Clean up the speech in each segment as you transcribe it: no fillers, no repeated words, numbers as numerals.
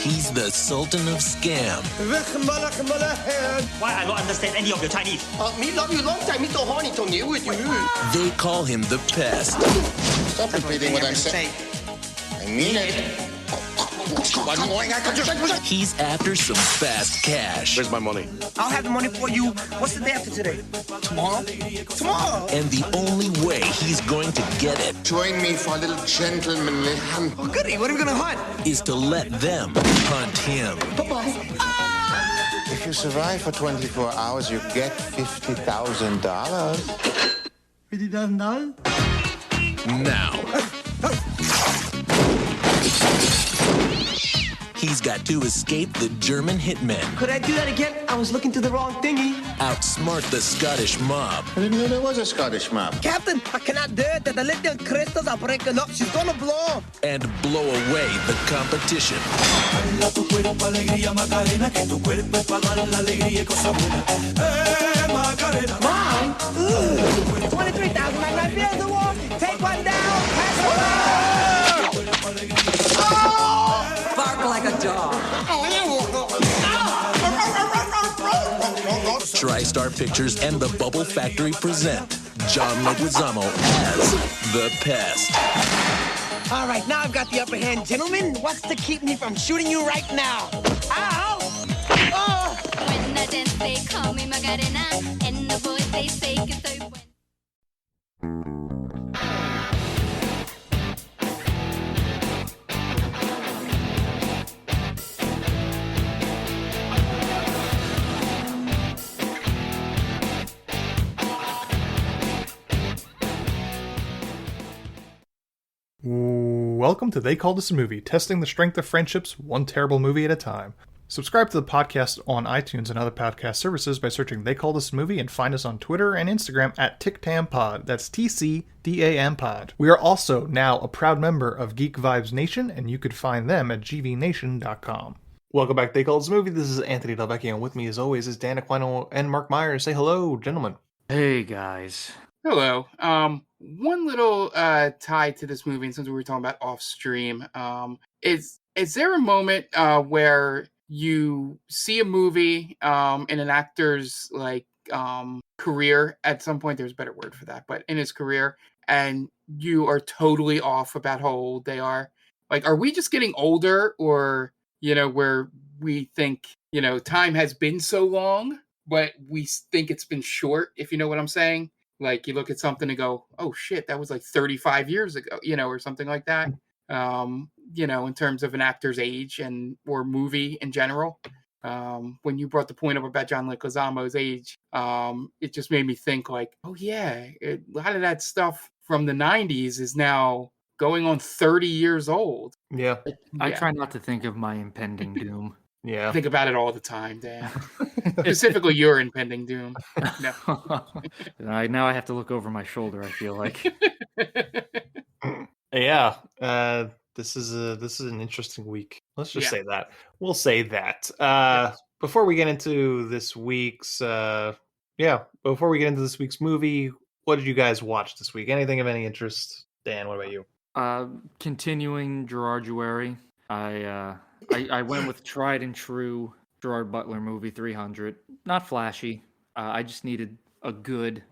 He's the Sultan of Scam. Why I don't understand any of your Chinese? They call him the Pest. Stop repeating what I'm saying. I mean it. He's after some fast cash. Where's my money? I'll have the money for you. What's the day after today? Tomorrow? Tomorrow! And the only way he's going to get it Join me for a little gentlemanly hunt. Oh, goody. What are we going to hunt? is to let them hunt him. If you survive for 24 hours, you get $50,000. $50,000? Now, he's got to escape the German hitmen, Could I do that again? I was looking to the wrong thingy. outsmart the Scottish mob, I didn't know there was a Scottish mob. Captain, I cannot do it. The little crystals are breaking up. She's going to blow. and blow away the competition. Mom? 23,000 on my bill the war. Take one down. Pass Bark like a dog. TriStar Pictures and the Bubble Factory present John Leguizamo as the Pest. All right, now I've got the upper hand, gentlemen. What's to keep me from shooting you right now? Ow! Oh! When I dance, they call me Macarena, and the boys they say que soy buena. Welcome to They Called Us a Movie, testing the strength of friendships one terrible movie at a time. Subscribe to the podcast on iTunes and other podcast services by searching They Called Us a Movie, and find us on Twitter and Instagram at TicTamPod. That's TCDAM Pod. We are also now a proud member of Geek Vibes Nation, and you could find them at gvnation.com. Welcome back to They Called Us a Movie. This is Anthony Delvecchio, and with me as always is Dan Aquino and Mark Myers. Say hello, gentlemen. Hey guys. Hello. One little tie to this movie, and since we were talking about off stream, is there a moment where you see a movie in an actor's career at some point? There's a better word for that, but in his career, and you are totally off about how old they are? Like, are we just getting older, or where we think time has been so long, but we think it's been short? If you know what I'm saying. Like, you look at something and go, oh shit, that was like 35 years ago, or something like that. In terms of an actor's age or movie in general. When you brought the point up about John Leguizamo's age, it just made me think like, oh yeah, a lot of that stuff from the 90s is now going on 30 years old. Yeah. I try not to think of my impending doom. Yeah. I think about it all the time, Dan. Specifically your impending doom. No. Now I have to look over my shoulder, I feel like. Yeah. This is an interesting week. Let's just say that. We'll say that. Yes. Before we get into this week's movie, what did you guys watch this week? Anything of any interest? Dan, what about you? Continuing Gerard. I went with tried and true Gerard Butler movie 300. Not flashy. I just needed a good,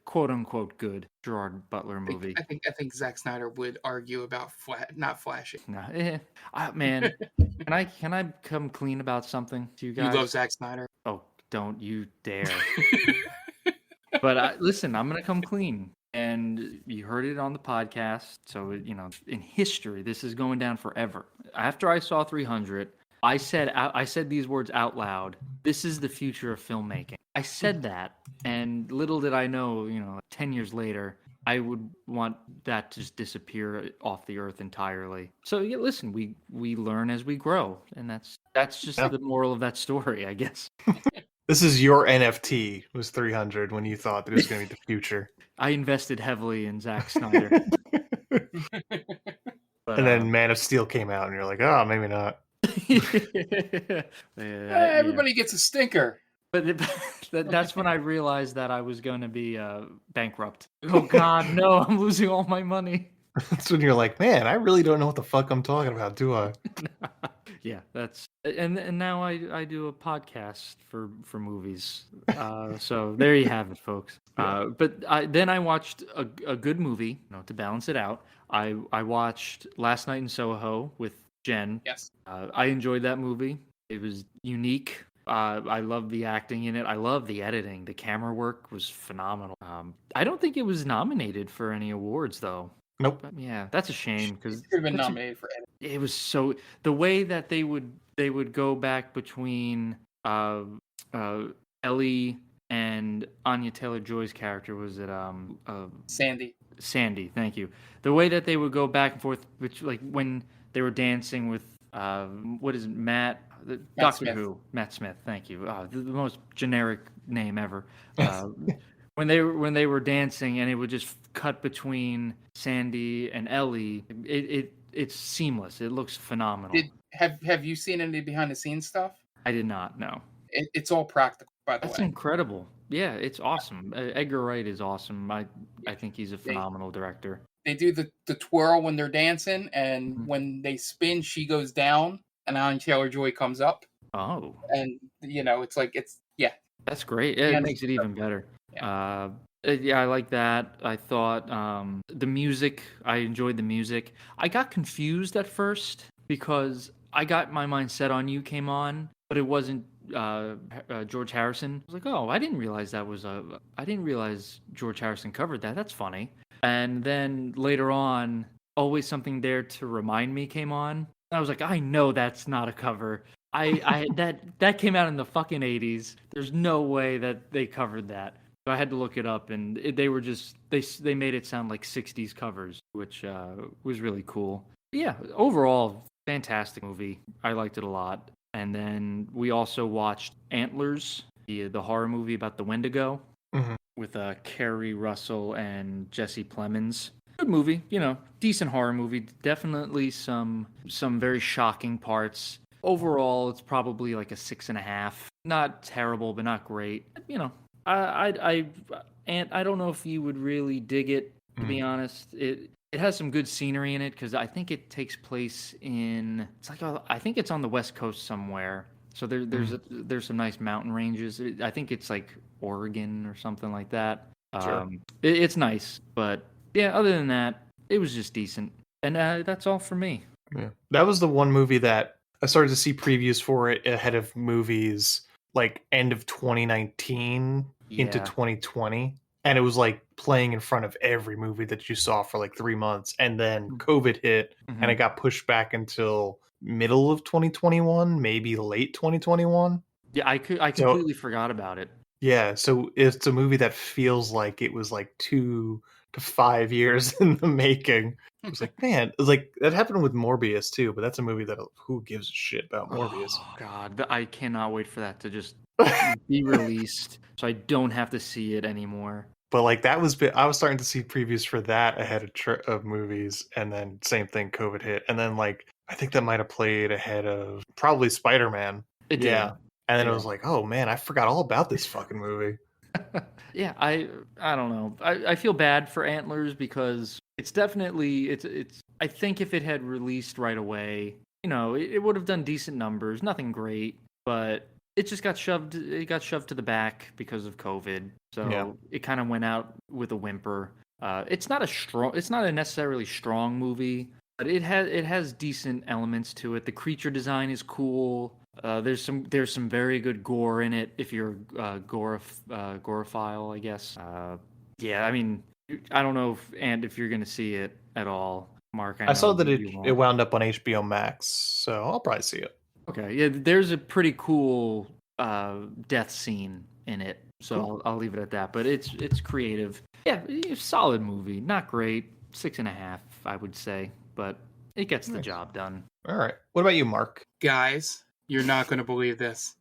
quote unquote good Gerard Butler movie. I think Zack Snyder would argue about not flashy. Man, can I come clean about something to you guys? You love Zack Snyder. Oh, don't you dare! But listen, I'm gonna come clean. And you heard it on the podcast. So, in history, this is going down forever. After I saw 300, I said these words out loud. This is the future of filmmaking. I said that, and little did I know, 10 years later, I would want that to just disappear off the earth entirely. So, yeah, listen, we learn as we grow, and that's just the moral of that story, I guess. This is your NFT, was 300 when you thought that it was going to be the future. I invested heavily in Zack Snyder. But, and then Man of Steel came out, and you're like, oh, maybe not. Everybody gets a stinker. But that's when I realized that I was going to be bankrupt. Oh, God, no, I'm losing all my money. That's when you're like, man, I really don't know what the fuck I'm talking about, do I? Yeah, that's and now I do a podcast for movies. So there you have it, folks. But then I watched a good movie, to balance it out. I watched Last Night in Soho with Jen. Yes. I enjoyed that movie. It was unique. I love the acting in it. I love the editing. The camera work was phenomenal. I don't think it was nominated for any awards though. Nope. But yeah, that's a shame because It should have been nominated for editing. it was so the way that they would go back between Ellie and Anya Taylor-Joy's character. Was it Sandy. Sandy? Thank you. The way that they would go back and forth, which like when they were dancing with what is it, Doctor Smith. Who, Matt Smith. Thank you. The most generic name ever. When they were dancing and it would just cut between Sandy and Ellie, it's seamless. It looks phenomenal. Have you seen any behind the scenes stuff? I did not know. It's all practical, by the That's way. incredible. Yeah, it's awesome. Edgar Wright is awesome. I think he's a phenomenal director. They do the twirl when they're dancing, and when they spin, she goes down, and Anya Taylor-Joy comes up. Oh, And yeah. that's great. It Yeah, makes it even better. Yeah. Yeah, I like that. I thought the music, I enjoyed the music. I got confused at first because I got my mind set on You came on, but it wasn't George Harrison. I was like, oh, I didn't realize George Harrison covered that. That's funny. And then later on, Always Something There to Remind Me came on. And I was like, I know that's not a cover. That came out in the fucking 80s. There's no way that they covered that. So I had to look it up, and they were just they made it sound like 60s covers, which was really cool. But yeah, overall, fantastic movie. I liked it a lot. And then we also watched Antlers, the horror movie about the Wendigo, with Kerry Russell and Jesse Plemons. Good movie, decent horror movie. Definitely some very shocking parts. Overall, it's probably like a 6.5. Not terrible, but not great. I don't know if you would really dig it, to be honest. It has some good scenery in it because I think it takes place I think it's on the West Coast somewhere. So there's some nice mountain ranges. I think it's like Oregon or something like that. Sure. It's nice, but yeah, other than that, it was just decent. And that's all for me. Yeah. That was the one movie that I started to see previews for it ahead of movies like end of 2019 into 2020. And it was like playing in front of every movie that you saw for like 3 months. And then COVID hit and it got pushed back until middle of 2021, maybe late 2021. Yeah, I completely forgot about it. Yeah, so it's a movie that feels like it was like 2 to 5 years in the making. It was like, man, it was like that happened with Morbius too, but that's a movie that who gives a shit about Morbius? Oh God, I cannot wait for that to just be released, so I don't have to see it anymore. But like I was starting to see previews for that ahead of movies, and then same thing, COVID hit, and then like I think that might have played ahead of probably Spider-Man. It did. Yeah, and then it was like, oh man, I forgot all about this fucking movie. Yeah, I don't know. I feel bad for Antlers because it's definitely it's I think if it had released right away, it would have done decent numbers, nothing great, but it just got shoved to the back because of COVID. So it kind of went out with a whimper. It's not a necessarily strong movie, but it has decent elements to it. The creature design is cool. There's some very good gore in it if you're gorephile, I guess. Yeah, I mean, I don't know if you're gonna see it at all, Mark. I saw that it wound up on HBO Max, so I'll probably see it. Okay, yeah, there's a pretty cool death scene in it, so Cool. I'll leave it at that. But it's creative. Yeah, solid movie. Not great. 6.5, I would say, but it gets the job done. All right. What about you, Mark? Guys, you're not going to believe this.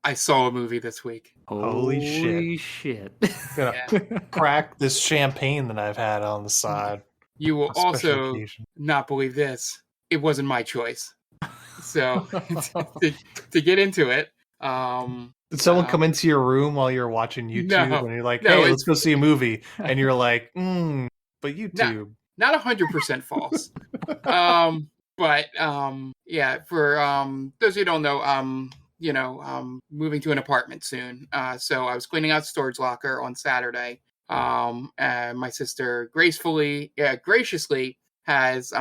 I saw a movie this week. Holy shit! I'm gonna crack this champagne that I've had on the side. You will on special also occasion. not believe this. It wasn't my choice. So to get into it, Did someone come into your room while you're watching YouTube No. and you're like, No, hey, let's go see a movie? And you're like, but YouTube. not 100% false. But yeah, for those who don't know, moving to an apartment soon. So I was cleaning out storage locker on Saturday. And my sister graciously has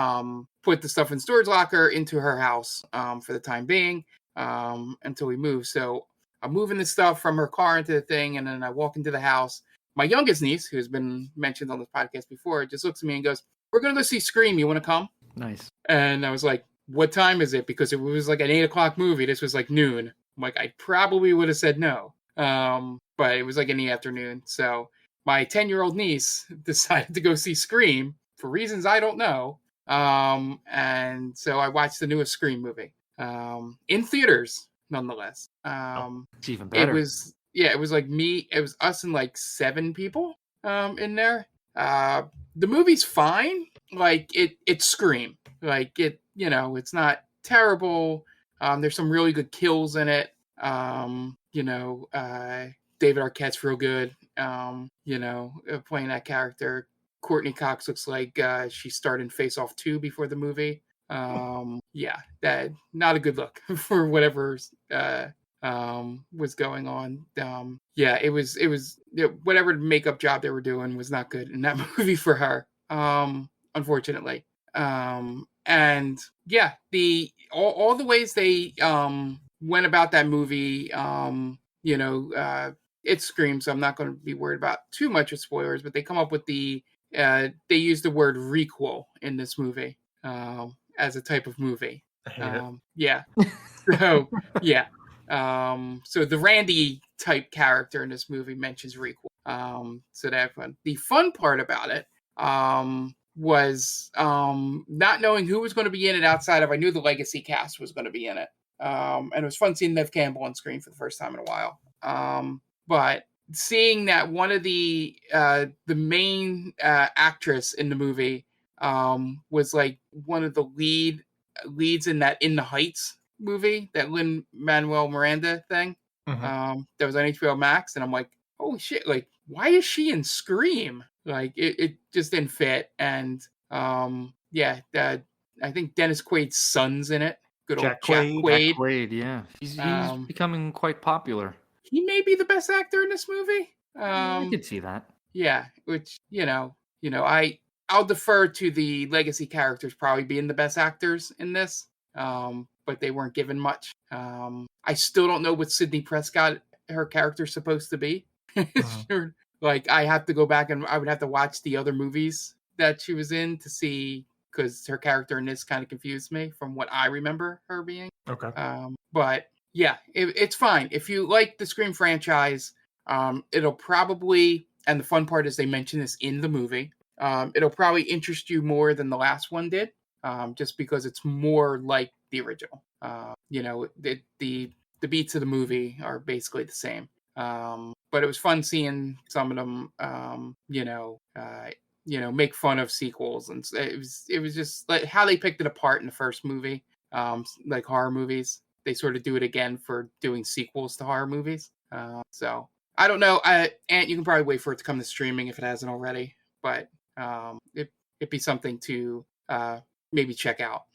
put the stuff in storage locker into her house for the time being until we move. So I'm moving the stuff from her car into the thing, and then I walk into the house. My youngest niece, who's been mentioned on this podcast before, just looks at me and goes, "We're going to go see Scream. You want to come?" Nice. And I was like, "What time is it?" Because it was like an 8:00 movie. This was like noon. I'm like, I probably would have said no. But it was like in the afternoon. So my 10-year-old niece decided to go see Scream for reasons I don't know. And so I watched the newest Scream movie in theaters, nonetheless. It's even better. It was like me. It was us and like 7 people in there. The movie's fine. Like it's Scream. Like it's not terrible. There's some really good kills in it. David Arquette's real good. Playing that character. Courtney Cox looks like she starred in Face Off 2 before the movie. That not a good look for whatever was going on. It was whatever makeup job they were doing was not good in that movie for her. Unfortunately. And yeah, all the ways they went about that movie, it screams, so I'm not going to be worried about too much of spoilers, but they come up with they use the word requel in this movie as a type of movie. Yeah. So yeah. So the Randy type character in this movie mentions requel. So that's fun. The fun part about it was not knowing who was going to be in it outside of, I knew the legacy cast was going to be in it. And it was fun seeing Nev Campbell on screen for the first time in a while. But seeing that one of the main actress in the movie was like one of the leads in that In the Heights movie, that Lin-Manuel Miranda thing, that was on HBO Max, and I'm like, holy shit, like, why is she in Scream? Like, it just didn't fit. And I think Dennis Quaid's son's in it. Good old Jack Quaid. Jack Quaid, yeah. He's becoming quite popular. He may be the best actor in this movie. I could see that. Yeah, which, I'll defer to the legacy characters probably being the best actors in this, but they weren't given much. I still don't know what Sidney Prescott, her character's supposed to be. Sure. Like, I have to go back and I would have to watch the other movies that she was in to see, because her character in this kind of confused me from what I remember her being. Okay. But yeah, it's fine. If you like the Scream franchise, it'll probably, and the fun part is they mention this in the movie, it'll probably interest you more than the last one did, just because it's more like the original. The beats of the movie are basically the same. But it was fun seeing some of them, make fun of sequels, and it was just like how they picked it apart in the first movie, like horror movies. They sort of do it again for doing sequels to horror movies. So I don't know. Ant, you can probably wait for it to come to streaming if it hasn't already, but it'd be something to maybe check out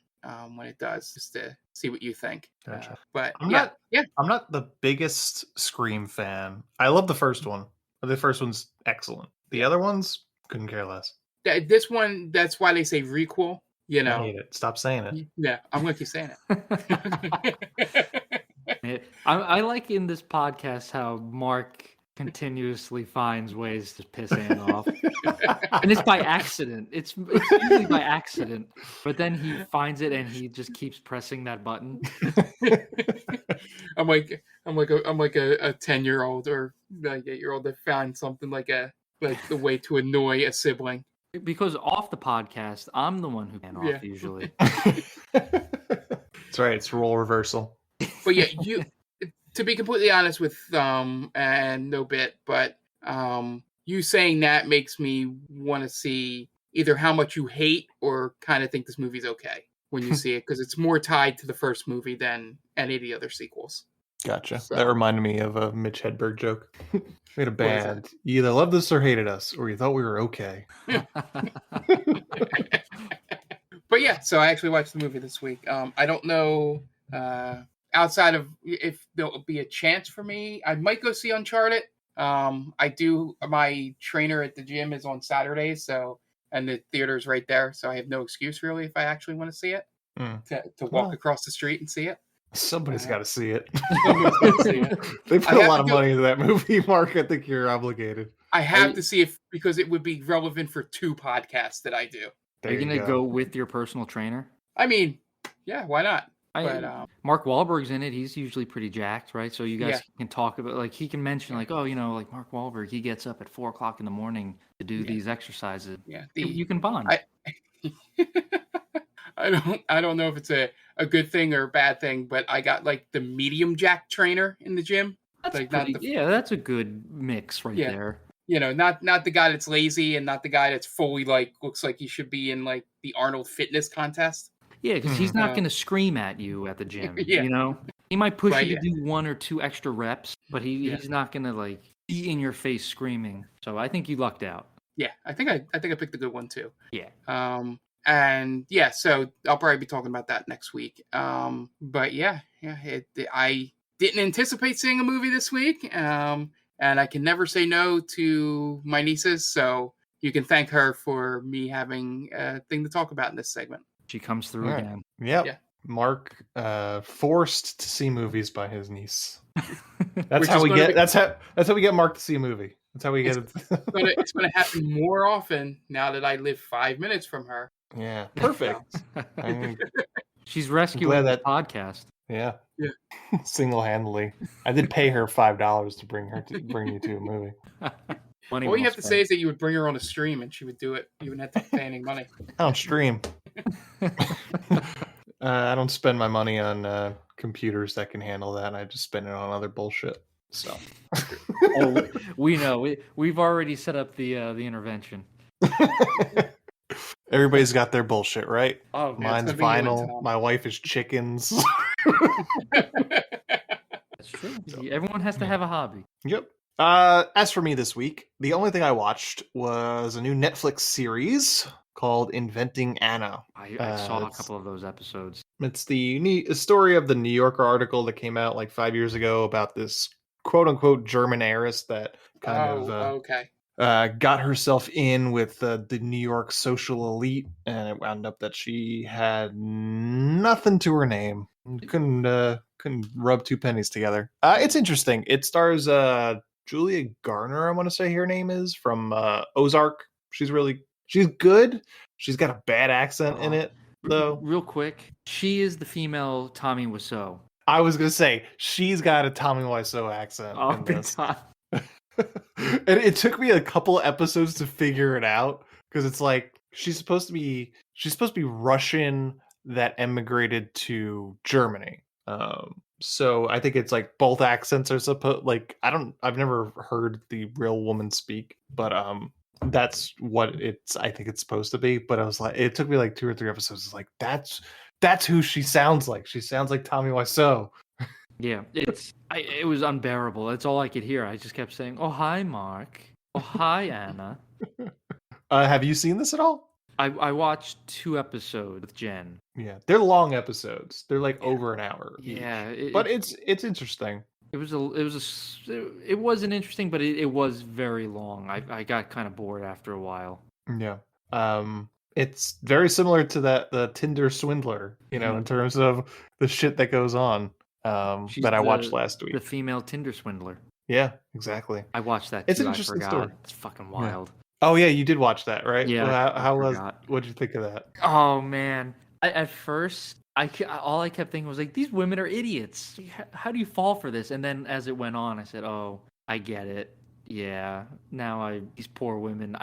when it does, just to see what you think. Gotcha. But I'm not the biggest Scream fan. I love the first one. The first one's excellent. The other ones, couldn't care less. This one, that's why they say requel. I hate it. Stop saying it. Yeah, I'm going to keep saying it. I like in this podcast how Mark continuously finds ways to piss Ann off. And it's by accident. It's usually by accident. But then he finds it and he just keeps pressing that button. I'm like a 10-year-old or like 8-year-old that found something like the way to annoy a sibling. Because off the podcast, I'm the one who can off usually. That's right. It's role reversal. But yeah, to be completely honest with and no bit, but you saying that makes me want to see either how much you hate or kind of think this movie's okay when you see it, because it's more tied to the first movie than any of the other sequels. Gotcha. So, that reminded me of a Mitch Hedberg joke. We had a band. You either loved us or hated us, or you thought we were okay. But But yeah, so I actually watched the movie this week. I don't know outside of if there'll be a chance for me. I might go see Uncharted. I do. My trainer at the gym is on Saturdays, and the theater's right there, so I have no excuse really if I actually want to see it. To walk across the street and see it. Somebody's got to see it. Somebody's got to see it. They put a lot of money into that movie, Mark. I think you're obligated. I have to see it because it would be relevant for 2 podcasts that I do. Are you going to go with your personal trainer? I mean, yeah, why not? Mark Wahlberg's in it. He's usually pretty jacked, right? So you guys can talk about, like, he can mention, like, oh, like Mark Wahlberg, he gets up at 4:00 in the morning to do these exercises. Yeah, you can bond. I don't know if it's a good thing or a bad thing, but I got like the medium jack trainer in the gym. That's that's a good mix there. Not the guy that's lazy and not the guy that's fully like looks like he should be in like the Arnold fitness contest. Yeah, because he's not going to scream at you at the gym. He might push you to do 1 or 2 extra reps, but he's not going to like be in your face screaming. So I think you lucked out. Yeah, I think I picked a good one too. Yeah. So I'll probably be talking about that next week. But I didn't anticipate seeing a movie this week. And I can never say no to my nieces, so you can thank her for me having a thing to talk about in this segment. She comes through again. Yep. Yeah. Mark forced to see movies by his niece. That's how we get Mark to see a movie. That's how we get it. It's going to happen more often now that I live 5 minutes from her. Yeah, perfect. She's rescuing the podcast. Yeah. Single-handedly. I did pay her $5 to bring you to a movie. All you have to say is that you would bring her on a stream and she would do it. You wouldn't have to pay any money. I don't stream. I don't spend my money on computers that can handle that. I just spend it on other bullshit. So we know. We've already set up the intervention. Everybody's got their bullshit, right? Oh, mine's vinyl. My wife is chickens. That's true. Everyone has to have a hobby. Yep. As for me this week, the only thing I watched was a new Netflix series called Inventing Anna. I saw a couple of those episodes. It's the story of the New Yorker article that came out like 5 years ago about this quote-unquote German heiress that got herself in with the New York social elite, and it wound up that she had nothing to her name. Couldn't rub 2 pennies together. It's interesting. It stars Julia Garner, I want to say her name is, from Ozark. She's good. She's got a bad accent in it, though. Real quick, she is the female Tommy Wiseau. I was going to say, she's got a Tommy Wiseau accent in this. And it took me a couple episodes to figure it out, because it's like she's supposed to be Russian that emigrated to Germany. So I think it's like both accents are supposed, like, I've never heard the real woman speak, but that's what I think it's supposed to be. But I was like, it took me like 2 or 3 episodes. It's like, that's who she sounds like. She sounds like Tommy Wiseau. Yeah, it was unbearable. That's all I could hear. I just kept saying, "Oh, hi, Mark. Oh, hi, Anna." Have you seen this at all? I watched 2 episodes with Jen. Yeah, they're long episodes. They're like over an hour. Yeah, but it's interesting. It wasn't interesting, but it was very long. I got kind of bored after a while. Yeah. It's very similar to the Tinder swindler, in terms of the shit that goes on. That I watched last week. The female Tinder swindler. Yeah, exactly. I watched that too. It's an interesting story. It's fucking wild. Yeah. Oh yeah, you did watch that, right? Yeah. What did you think of that? Oh man, at first all I kept thinking was like, these women are idiots. How do you fall for this? And then as it went on, I said, oh, I get it. Yeah. Now these poor women.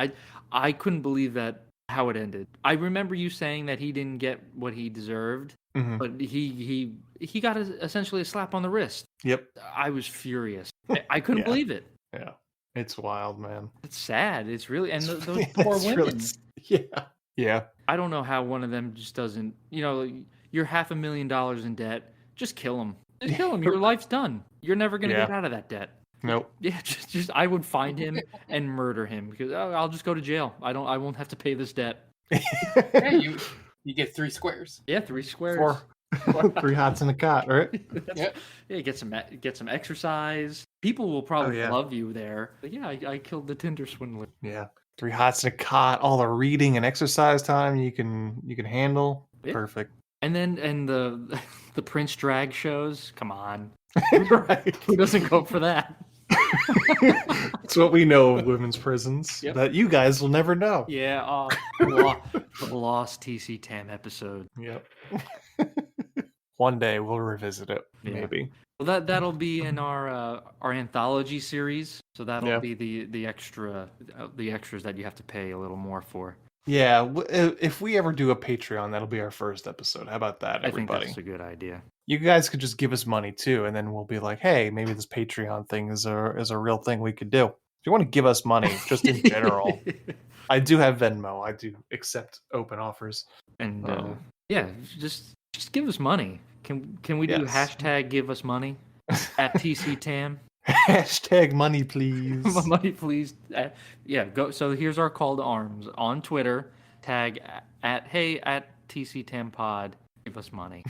I couldn't believe that how it ended. I remember you saying that he didn't get what he deserved. Mm-hmm. But he got essentially a slap on the wrist. Yep. I was furious. I couldn't believe it. Yeah. It's wild, man. It's sad. It's really, and those poor women. Yeah. I don't know how one of them just doesn't, you're $500,000 in debt. Just kill him. Just kill him. Your life's done. You're never going to get out of that debt. Nope. Yeah, just I would find him and murder him because I'll just go to jail. I won't have to pay this debt. You get 3 squares. Yeah, 3 squares. 4. 3 hots in a cot, right? Yep. Yeah, get some exercise. People will probably yeah. love you there. But yeah, I killed the Tinder swindler. Yeah. 3 hots in a cot, all the reading and exercise time you can handle. Yeah. Perfect. And then the the Prince drag shows. Come on. Right. Who doesn't go for that? It's what we know of women's prisons Yep. that you guys will never know. Yeah, the lost TC Tam episode. Yep. One day we'll revisit it, Yeah. maybe. Well, that'll be in our anthology series. So that'll be the extras that you have to pay a little more for. Yeah, if we ever do a Patreon, that'll be our first episode. How about that, everybody? I think that's a good idea. You guys could just give us money too, and then we'll be like, hey, maybe this Patreon thing is a real thing we could do. If you want to give us money, just in general, I do have Venmo. I do accept open offers. And yeah, just give us money. Can we do hashtag give us money at TC Tam? Hashtag money, please. Money, please. Yeah, go. So here's our call to arms on Twitter. Tag at TC Tam Pod. Give us money.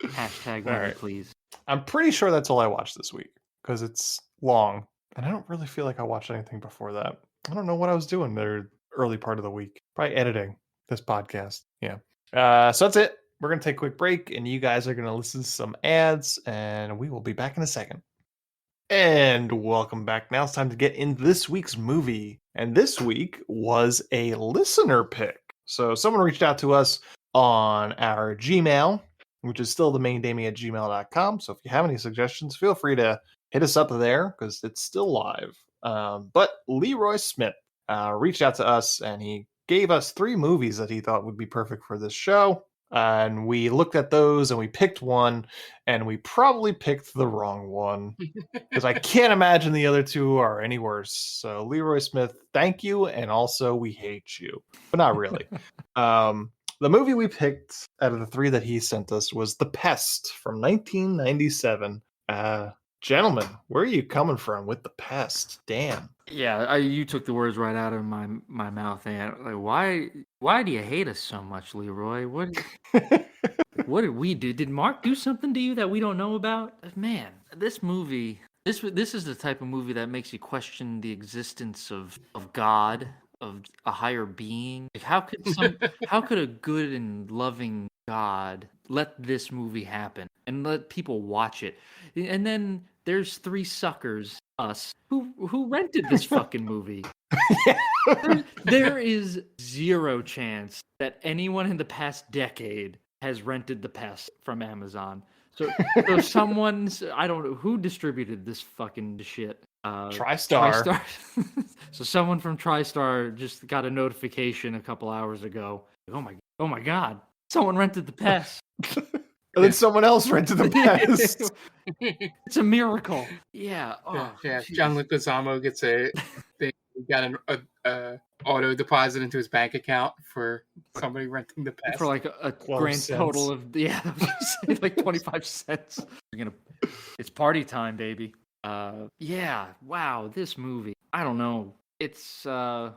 Hashtag money, please. I'm pretty sure that's all I watched this week because it's long, and I don't really feel like I watched anything before that. I don't know what I was doing there early part of the week. Probably editing this podcast. Yeah. So that's it. We're going to take a quick break, and you guys are going to listen to some ads, and we will be back in a second. And welcome back. Now it's time to get into this week's movie. And this week was a listener pick. So someone reached out to us on our Gmail, which is still themaindamie@gmail.com. So if you have any suggestions, feel free to hit us up there because it's still live. But Leroy Smith reached out to us, and he gave us 3 movies that he thought would be perfect for this show. And we looked at those and we picked one, and we probably picked the wrong one because I can't imagine the other 2 are any worse. So Leroy Smith, thank you. And also we hate you, but not really. The movie we picked out of the 3 that he sent us was The Pest from 1997. Gentlemen, where are you coming from with The Pest? Damn. Yeah, you took the words right out of my mouth, and like, why do you hate us so much, Leroy? What did we do? Did Mark do something to you that we don't know about? Man, this movie, this is the type of movie that makes you question the existence of God, of a higher being. Like, how could a good and loving God let this movie happen and let people watch it? And then there's 3 suckers, us, who rented this fucking movie. There is 0 chance that anyone in the past decade has rented The Pest from Amazon. So someone's, I don't know who distributed this fucking shit. TriStar. So someone from TriStar just got a notification a couple hours ago. Oh my God, someone rented The Pest. And then someone else rented The Pest. It's a miracle. Yeah. Oh, Yeah. John Leguizamo gets a thing. He got an auto deposit into his bank account for somebody renting The Pest. For like a grand cents. total of like 25 cents. It's party time, baby. Yeah. Wow. This movie. I don't know. It's I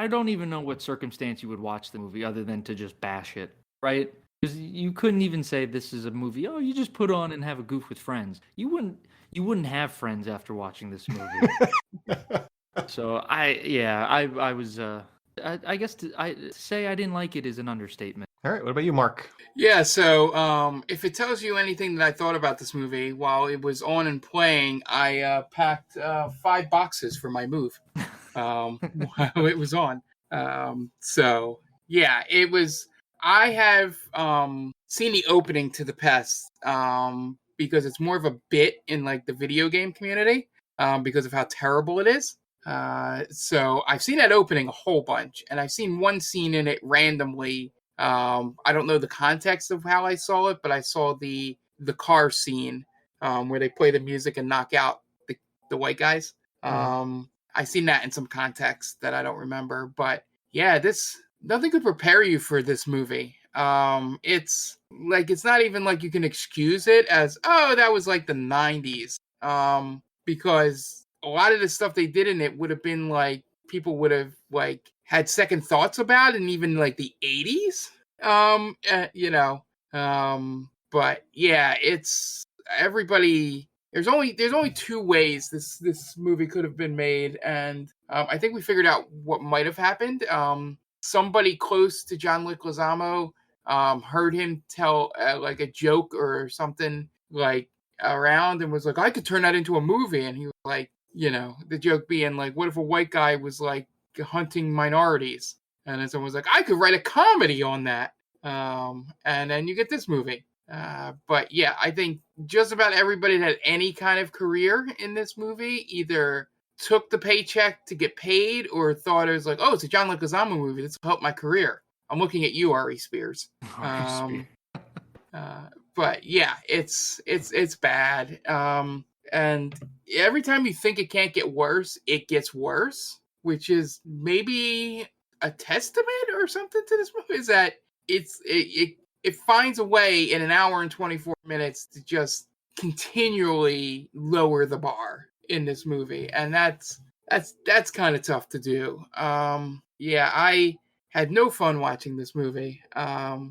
don't even know what circumstance you would watch the movie other than to just bash it, right? Because you couldn't even say this is a movie. Oh, you just put on and have a goof with friends. You wouldn't have friends after watching this movie. So I was I guess to say I didn't like it is an understatement. All right, what about you, Mark? Yeah, so if it tells you anything that I thought about this movie while it was on and playing, I packed 5 boxes for my move while it was on. So yeah, it was. I have seen the opening to The Pest because it's more of a bit in like the video game community because of how terrible it is. So I've seen that opening a whole bunch, and I've seen one scene in it randomly. I don't know the context of how I saw it, but I saw the car scene where they play the music and knock out the white guys. I've seen that in some context that I don't remember, but yeah, nothing could prepare you for this movie. It's not even like you can excuse it as, oh, that was like the 90s. Because a lot of the stuff they did in it would have been like, people would have like had second thoughts about in even like the 80s. But yeah, it's everybody. There's only two ways this movie could have been made, and I think we figured out what might have happened. Somebody close to John Leguizamo heard him tell like a joke or something like around, and was like, "I could turn that into a movie," and he was like, the joke being like, "What if a white guy was like hunting minorities?" And then someone was like, "I could write a comedy on that," and then you get this movie. But yeah, I think just about everybody that had any kind of career in this movie either took the paycheck to get paid or thought it was like, oh, it's a John Leguizamo movie. This will help my career. I'm looking at you, Ari Spears. But yeah, it's bad. And every time you think it can't get worse, it gets worse, which is maybe a testament or something to this movie. Is that it finds a way in an hour and 24 minutes to just continually lower the bar in this movie, and that's kind of tough to do. Yeah, I had no fun watching this movie. I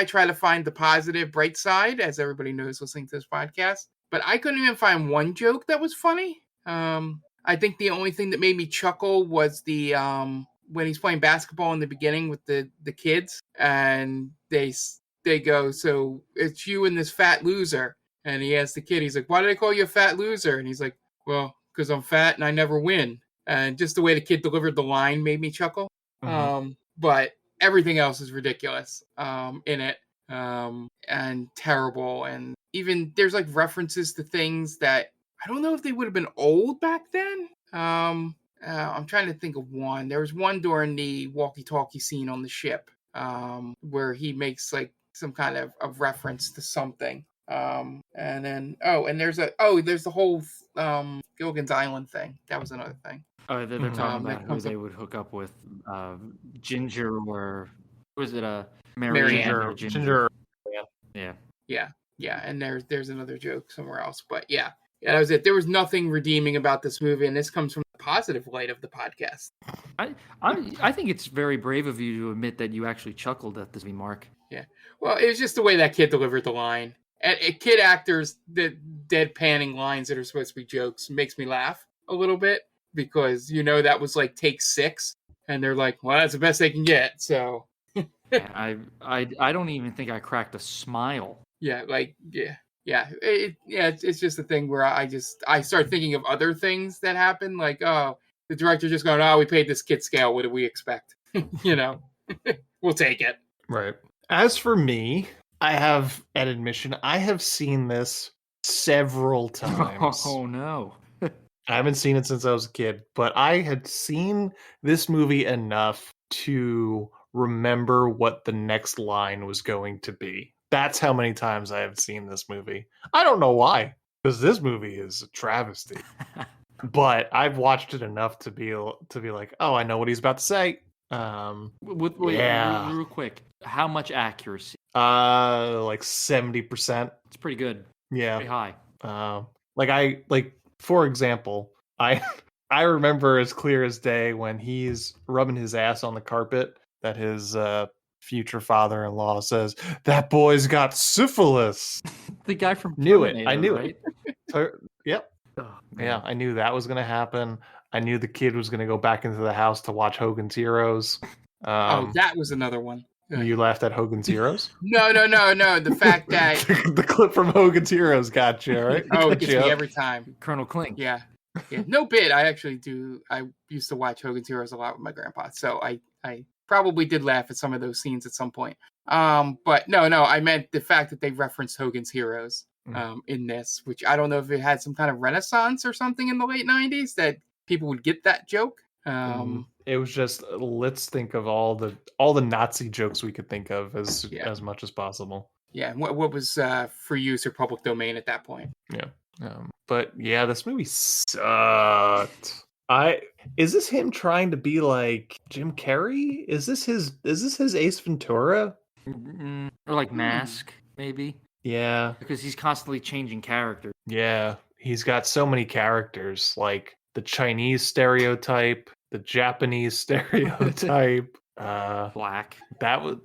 try to find the positive, bright side, as everybody knows listening to this podcast, but I couldn't even find one joke that was funny. I think the only thing that made me chuckle was the when he's playing basketball in the beginning with the kids, and they go, "So it's you and this fat loser." And he asks the kid, he's like, "Why did I call you a fat loser?" And he's like, "Well, because I'm fat and I never win." And just the way the kid delivered the line made me chuckle. Mm-hmm. But everything else is ridiculous in it, and terrible. And even there's like references to things that I don't know if they would have been old back then. I'm trying to think of one. There was one during the walkie-talkie scene on the ship where he makes like some kind of reference to something. And then there's the whole Gilligan's Island thing. That was another thing. Oh, they're talking about who they would hook up with, Ginger, or was it Marianne? Ginger. Yeah. And there's another joke somewhere else, but yeah, that was it. There was nothing redeeming about this movie, and this comes from the positive light of the podcast. I think it's very brave of you to admit that you actually chuckled at this, Mark. Yeah. Well, it was just the way that kid delivered the line. And kid actors, the deadpanning lines that are supposed to be jokes makes me laugh a little bit, because that was like take 6, and they're like, well, that's the best they can get. So I don't even think I cracked a smile. Yeah, it's just a thing where I start thinking of other things that happen, like, oh, the director just going, oh, we paid this kid scale, what do we expect? We'll take it. Right. As for me, I have an admission. I have seen this several times. Oh no. I haven't seen it since I was a kid, but I had seen this movie enough to remember what the next line was going to be. That's how many times I have seen this movie. I don't know why, because this movie is a travesty. But I've watched it enough to be like, oh, I know what he's about to say. Real quick, how much accuracy? Like 70%. It's pretty good. Yeah, pretty high. For example, I remember as clear as day when he's rubbing his ass on the carpet that his future father-in-law says, "That boy's got syphilis." The guy from Terminator, I knew right? it. Yep. Oh, yeah, I knew that was going to happen. I knew the kid was going to go back into the house to watch Hogan's Heroes. That was another one. You laughed at Hogan's Heroes? No. The fact that the clip from Hogan's Heroes got you, right? It gets me every time. Colonel Klink. Yeah. No bit. I actually do. I used to watch Hogan's Heroes a lot with my grandpa, so I probably did laugh at some of those scenes at some point. But no, I meant the fact that they referenced Hogan's Heroes in this, which I don't know if it had some kind of renaissance or something in the late 90s that people would get that joke. It was just, let's think of all the Nazi jokes we could think of as much as possible. Yeah, and what was for use or public domain at that point. Yeah. But yeah, this movie sucked. Is this him trying to be like Jim Carrey? Is this his Ace Ventura? Or like Mask, maybe? Yeah. Because he's constantly changing characters. Yeah. He's got so many characters, like the Chinese stereotype, the Japanese stereotype. Black. That's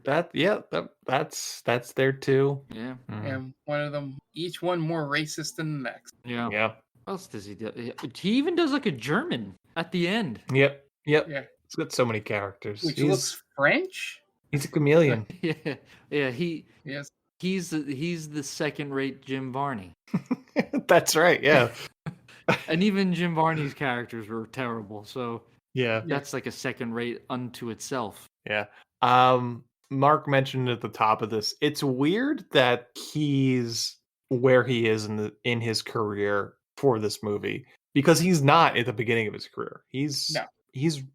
there too. Yeah. And one of them, each one more racist than the next. Yeah. Yeah. What else does he do? He even does like a German at the end. Yep. Yeah. It's got so many characters. Which looks French? He's a chameleon. Yeah. Yes. He's the second-rate Jim Varney. That's right. Yeah. And even Jim Varney's characters were terrible. So Yeah. that's like a second rate unto itself. Yeah. Mark mentioned at the top of this, it's weird that he's where he is in his career for this movie, because he's not at the beginning of his career. He's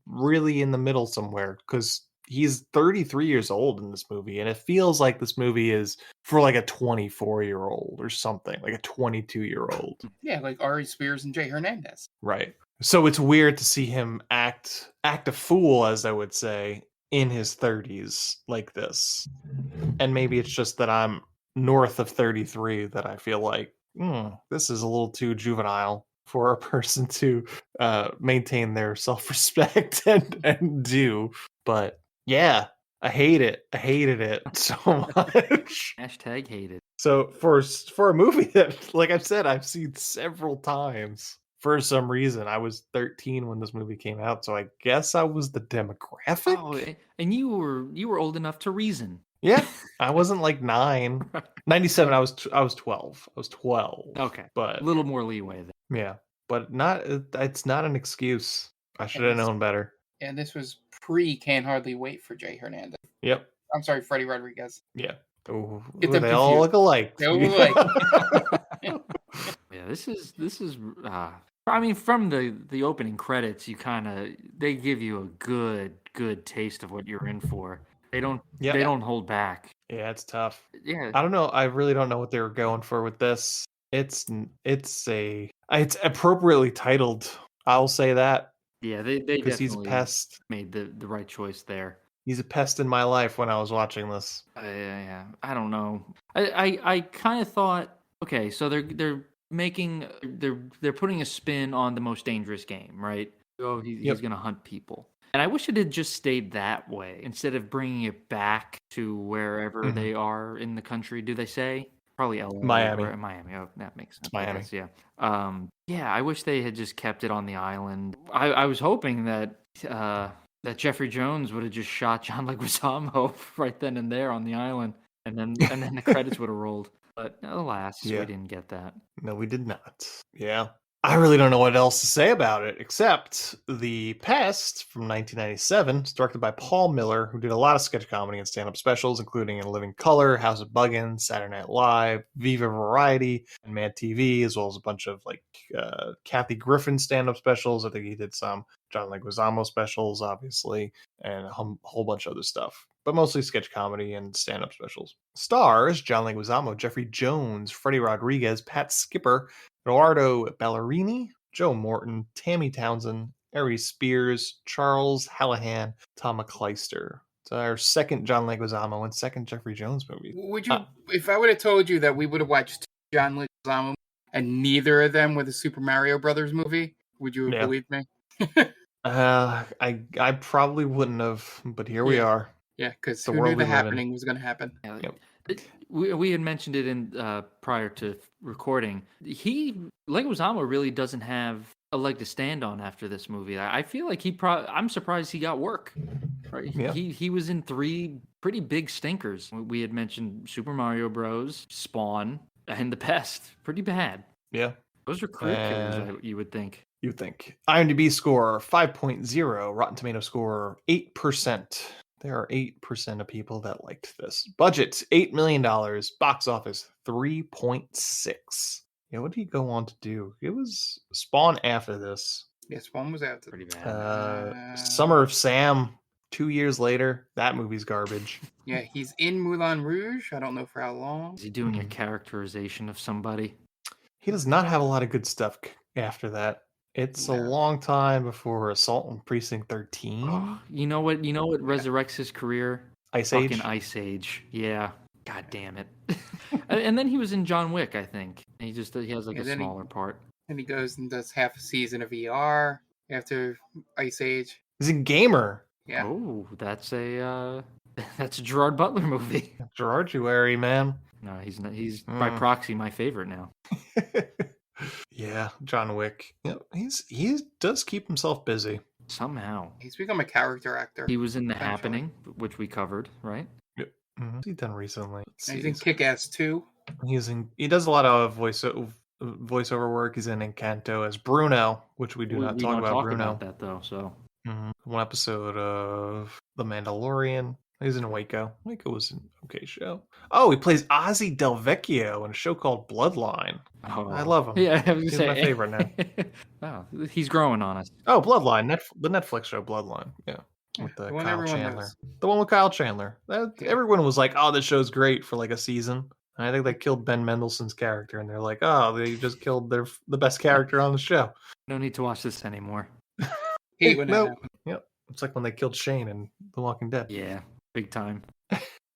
really in the middle somewhere, because he's 33 years old in this movie, and it feels like this movie is for like a 24-year-old or something, like a 22-year-old. Yeah, like Ari Spears and Jay Hernandez. Right. So it's weird to see him act a fool, as I would say, in his 30s like this. And maybe it's just that I'm north of 33 that I feel like, this is a little too juvenile for a person to maintain their self-respect and do. But yeah, I hate it. I hated it so much. Hashtag hated. So for a movie that, like I've said, I've seen several times, for some reason, I was 13 when this movie came out, so I guess I was the demographic. Oh, and you were old enough to reason. Yeah, I wasn't like 9. 97, I was 12. I was 12. Okay, but a little more leeway there. Yeah, but it's not an excuse. I should have known better. And this was Can't Hardly Wait for Jay Hernandez. Yep. I'm sorry, Freddie Rodriguez. Yeah. Ooh, They all look alike. They all look alike. Yeah, this is. I mean, from the opening credits, they give you a good taste of what you're in for. They don't hold back. Yeah, it's tough. Yeah, I don't know. I really don't know what they were going for with this. It's appropriately titled. I'll say that. Yeah, they because definitely he's a pest. Made the right choice there. He's a pest in my life when I was watching this. Yeah. I don't know. I kind of thought, okay, so they're putting a spin on the most dangerous game, right? Oh, he's gonna hunt people. And I wish it had just stayed that way instead of bringing it back to wherever they are in the country. Do they say? Probably LA. Miami. Miami. Oh, that makes sense. It's Miami. Guess, yeah. Yeah, I wish they had just kept it on the island. I was hoping that Jeffrey Jones would have just shot John Leguizamo right then and there on the island, and then the credits would have rolled. But alas, we didn't get that. No, we did not. Yeah. I really don't know what else to say about it, except The Pest from 1997. It's directed by Paul Miller, who did a lot of sketch comedy and stand-up specials, including In Living Color, House of Buggin, Saturday Night Live, Viva Variety, and Mad TV, as well as a bunch of Kathy Griffin stand-up specials. I think he did some John Leguizamo specials, obviously, and a whole bunch of other stuff. But mostly sketch comedy and stand-up specials. Stars John Leguizamo, Jeffrey Jones, Freddie Rodriguez, Pat Skipper, Eduardo Ballerini, Joe Morton, Tammy Townsend, Ari Spears, Charles Hallahan, Tom McClyster. It's our second John Leguizamo and second Jeffrey Jones movie. Would you, if I would have told you that we would have watched John Leguizamo and neither of them were the Super Mario Brothers movie, would you have believed me? I probably wouldn't have, but here we are. Yeah, because who knew the happening was going to happen? Yeah, we had mentioned it in prior to recording. Leguizamo really doesn't have a leg to stand on after this movie. I feel like I'm surprised he got work. Right? Yeah. He was in 3 pretty big stinkers. We had mentioned Super Mario Bros, Spawn, and The Pest. Pretty bad. Yeah, those are career killers. You would think. You think. IMDb score 5.0. Rotten Tomato score 8%. There are 8% of people that liked this. Budget, $8 million. Box office, 3.6. Yeah, what did he go on to do? It was Spawn after this. Yeah, Spawn was after. Pretty bad. Summer of Sam, 2 years later. That movie's garbage. Yeah, he's in Moulin Rouge. I don't know for how long. Is he doing a characterization of somebody? He does not have a lot of good stuff after that. It's a long time before Assault on Precinct 13. Oh, you know what resurrects his career? Ice Age? Fucking Ice Age. Yeah. God damn it. And then he was in John Wick, I think. And he has like a smaller part. And he goes and does half a season of ER. after Ice Age. He's a gamer. Yeah. Oh, that's a Gerard Butler movie. Gerarduary, man. No, he's not. He's by proxy my favorite now. Yeah, John Wick. Yeah, he does keep himself busy. Somehow. He's become a character actor. He was in The Eventually. Happening, which we covered, right? Yep. What's he done recently? And he's in Kick-Ass 2. He does a lot of voiceover work. He's in Encanto as Bruno, which we don't talk talk about Bruno. about that though. So One episode of The Mandalorian. He's in Waco. Waco was an okay show. Oh, he plays Ozzy Del Vecchio in a show called Bloodline. oh, I love him. Yeah, I was He's gonna my favorite now. Wow, he's growing on us. Oh, Bloodline, the Netflix show Bloodline. Yeah, with The one Kyle everyone Chandler. knows. The one with Kyle Chandler. Everyone was like, "Oh, this show's great" for like a season. And I think they killed Ben Mendelsohn's character, and they're like, "Oh, they just killed the best character on the show." No need to watch this anymore. Hate when that happens. Yep, it's like when they killed Shane in The Walking Dead. Yeah, big time.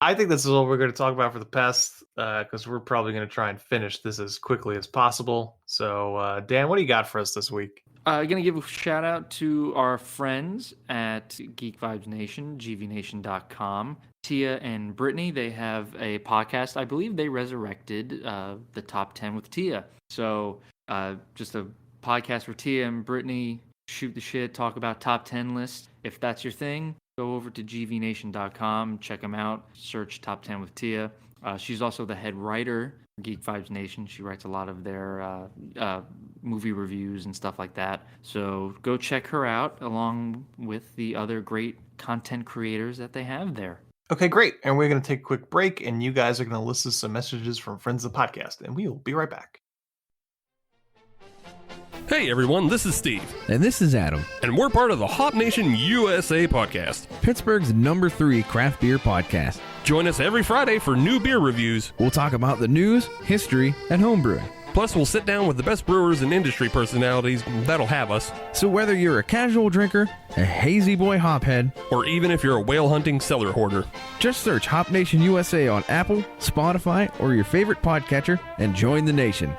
I think this is what we're going to talk about for the Pest, because we're probably going to try and finish this as quickly as possible. So, Dan, what do you got for us this week? Gonna give a shout out to our friends at Geek Vibes Nation, gvnation.com. Tia and Brittany, they have a podcast. I believe they resurrected the Top 10 with Tia. So just a podcast where Tia and Brittany shoot the shit, talk about top 10 lists. If that's your thing, go over to gvnation.com, check them out, search Top 10 with Tia. She's also the head writer for Geek Vibes Nation. She writes a lot of their movie reviews and stuff like that. So go check her out along with the other great content creators that they have there. Okay, great. And we're going to take a quick break, and you guys are going to listen to some messages from friends of the podcast, and we will be right back. Hey everyone, this is Steve. And this is Adam. And we're part of the Hop Nation USA podcast, Pittsburgh's #3 craft beer podcast. Join us every Friday for new beer reviews. We'll talk about the news, history, and homebrewing. Plus, we'll sit down with the best brewers and industry personalities that'll have us. So whether you're a casual drinker, a hazy boy hophead, or even if you're a whale hunting cellar hoarder, just search Hop Nation USA on Apple, Spotify, or your favorite podcatcher and join the nation.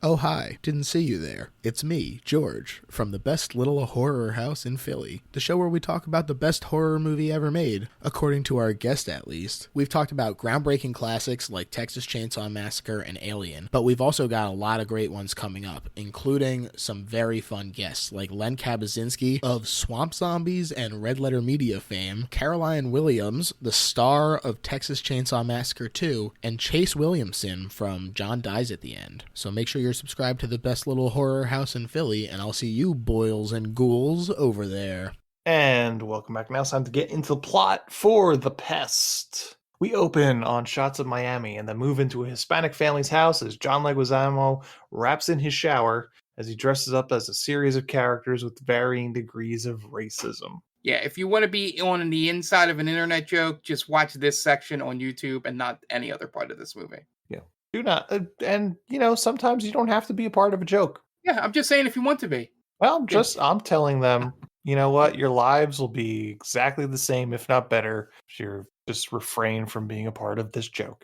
Oh hi, didn't see you there. It's me, George, from the best little horror house in Philly, the show where we talk about the best horror movie ever made, according to our guest at least. We've talked about groundbreaking classics like Texas Chainsaw Massacre and Alien, but we've also got a lot of great ones coming up, including some very fun guests like Len Kabaczynski of Swamp Zombies and Red Letter Media fame, Caroline Williams, the star of Texas Chainsaw Massacre 2, and Chase Williamson from John Dies at the End. So make sure you're subscribed to the best little horror house in Philly, and I'll see you boils and ghouls over there. And welcome back. Now it's time to get into the plot for The Pest. We open on shots of Miami and then move into a Hispanic family's house as John Leguizamo wraps in his shower as he dresses up as a series of characters with varying degrees of racism. Yeah, if you want to be on the inside of an internet joke, just watch this section on YouTube and not any other part of this movie. Yeah. Do not, and sometimes you don't have to be a part of a joke. Yeah, I'm just saying if you want to be. Well, I'm telling them, you know what, your lives will be exactly the same, if not better, if you're just refrain from being a part of this joke.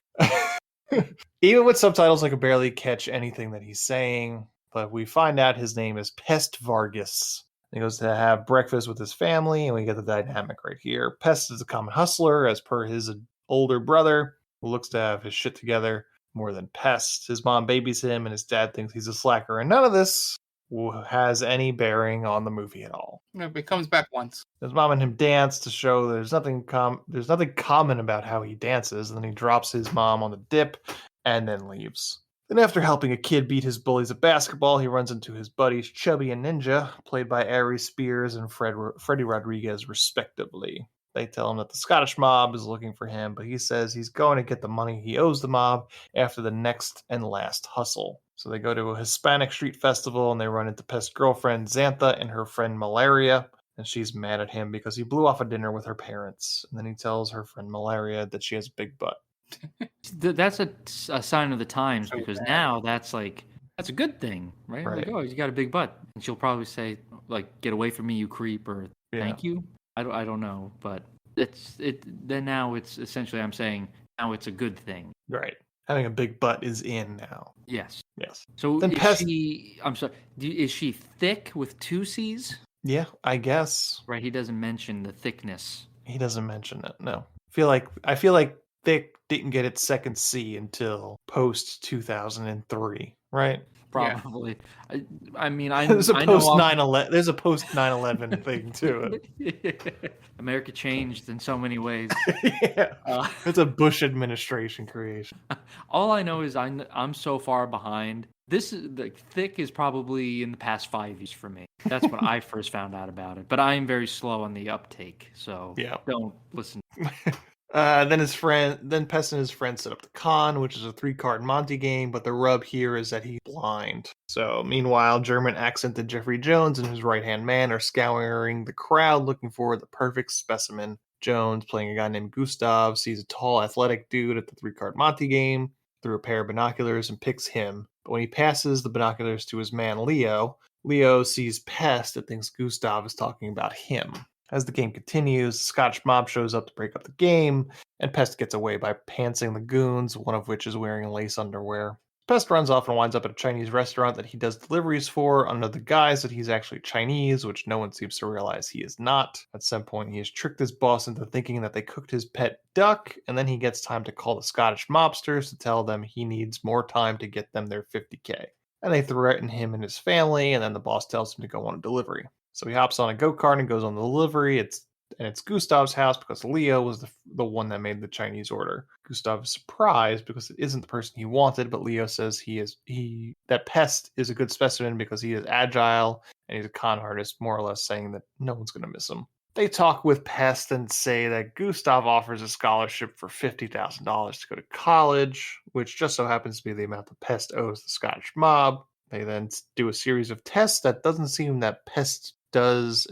Even with subtitles, I could barely catch anything that he's saying, but we find out his name is Pest Vargas. He goes to have breakfast with his family, and we get the dynamic right here. Pest is a common hustler, as per his older brother, who looks to have his shit together more than Pest. His mom babies him, and his dad thinks he's a slacker, and none of this has any bearing on the movie at all. No, it comes back once. His mom and him dance to show there's nothing common about how he dances, and then he drops his mom on the dip and then leaves. Then after helping a kid beat his bullies at basketball, he runs into his buddies Chubby and Ninja, played by Ari Spears and Freddie Rodriguez respectively. They tell him that the Scottish mob is looking for him, but he says he's going to get the money he owes the mob after the next and last hustle. So they go to a Hispanic street festival, and they run into Pest's girlfriend Xantha and her friend Malaria, and she's mad at him because he blew off a dinner with her parents. And then he tells her friend Malaria that she has a big butt. That's a sign of the times, because now that's a good thing, right? Like, oh, you got a big butt. And she'll probably say, like, get away from me, you creep, or thank you. I don't know, but then now it's essentially, I'm saying now it's a good thing. Right. Having a big butt is in now. Yes. Yes. So Then is Pest. she? I'm sorry. Is she thick with 2 C's? Yeah, I guess. Right. He doesn't mention the thickness. He doesn't mention it. No. I feel like Thick didn't get its second C until post 2003, right? Probably. I mean, There's a I know post 9/11. There's a post 9/11 thing to it. America changed in so many ways. Yeah, it's a Bush administration creation. All I know is I'm so far behind. This is like Thick is probably in the past 5 years for me. That's when I first found out about it. But I am very slow on the uptake, so don't listen. Then Pest and his friend set up the con, which is a 3-card Monty game, but the rub here is that he's blind. So meanwhile, German accented Jeffrey Jones and his right-hand man are scouring the crowd looking for the perfect specimen. Jones, playing a guy named Gustav, sees a tall, athletic dude at the 3-card Monty game through a pair of binoculars and picks him. But when he passes the binoculars to his man Leo sees Pest and thinks Gustav is talking about him. As the game continues, the Scottish mob shows up to break up the game, and Pest gets away by pantsing the goons, one of which is wearing lace underwear. Pest runs off and winds up at a Chinese restaurant that he does deliveries for under the guise that he's actually Chinese, which no one seems to realize he is not. At some point, he has tricked his boss into thinking that they cooked his pet duck, and then he gets time to call the Scottish mobsters to tell them he needs more time to get them their $50K. And they threaten him and his family, and then the boss tells him to go on a delivery. So he hops on a go-kart and goes on the delivery. It's Gustav's house because Leo was the one that made the Chinese order. Gustav is surprised because it isn't the person he wanted, but Leo says that Pest is a good specimen because he is agile and he's a con artist, more or less saying that no one's going to miss him. They talk with Pest and say that Gustav offers a scholarship for $50,000 to go to college, which just so happens to be the amount that Pest owes the Scottish mob. They then do a series of tests that doesn't seem that Pest does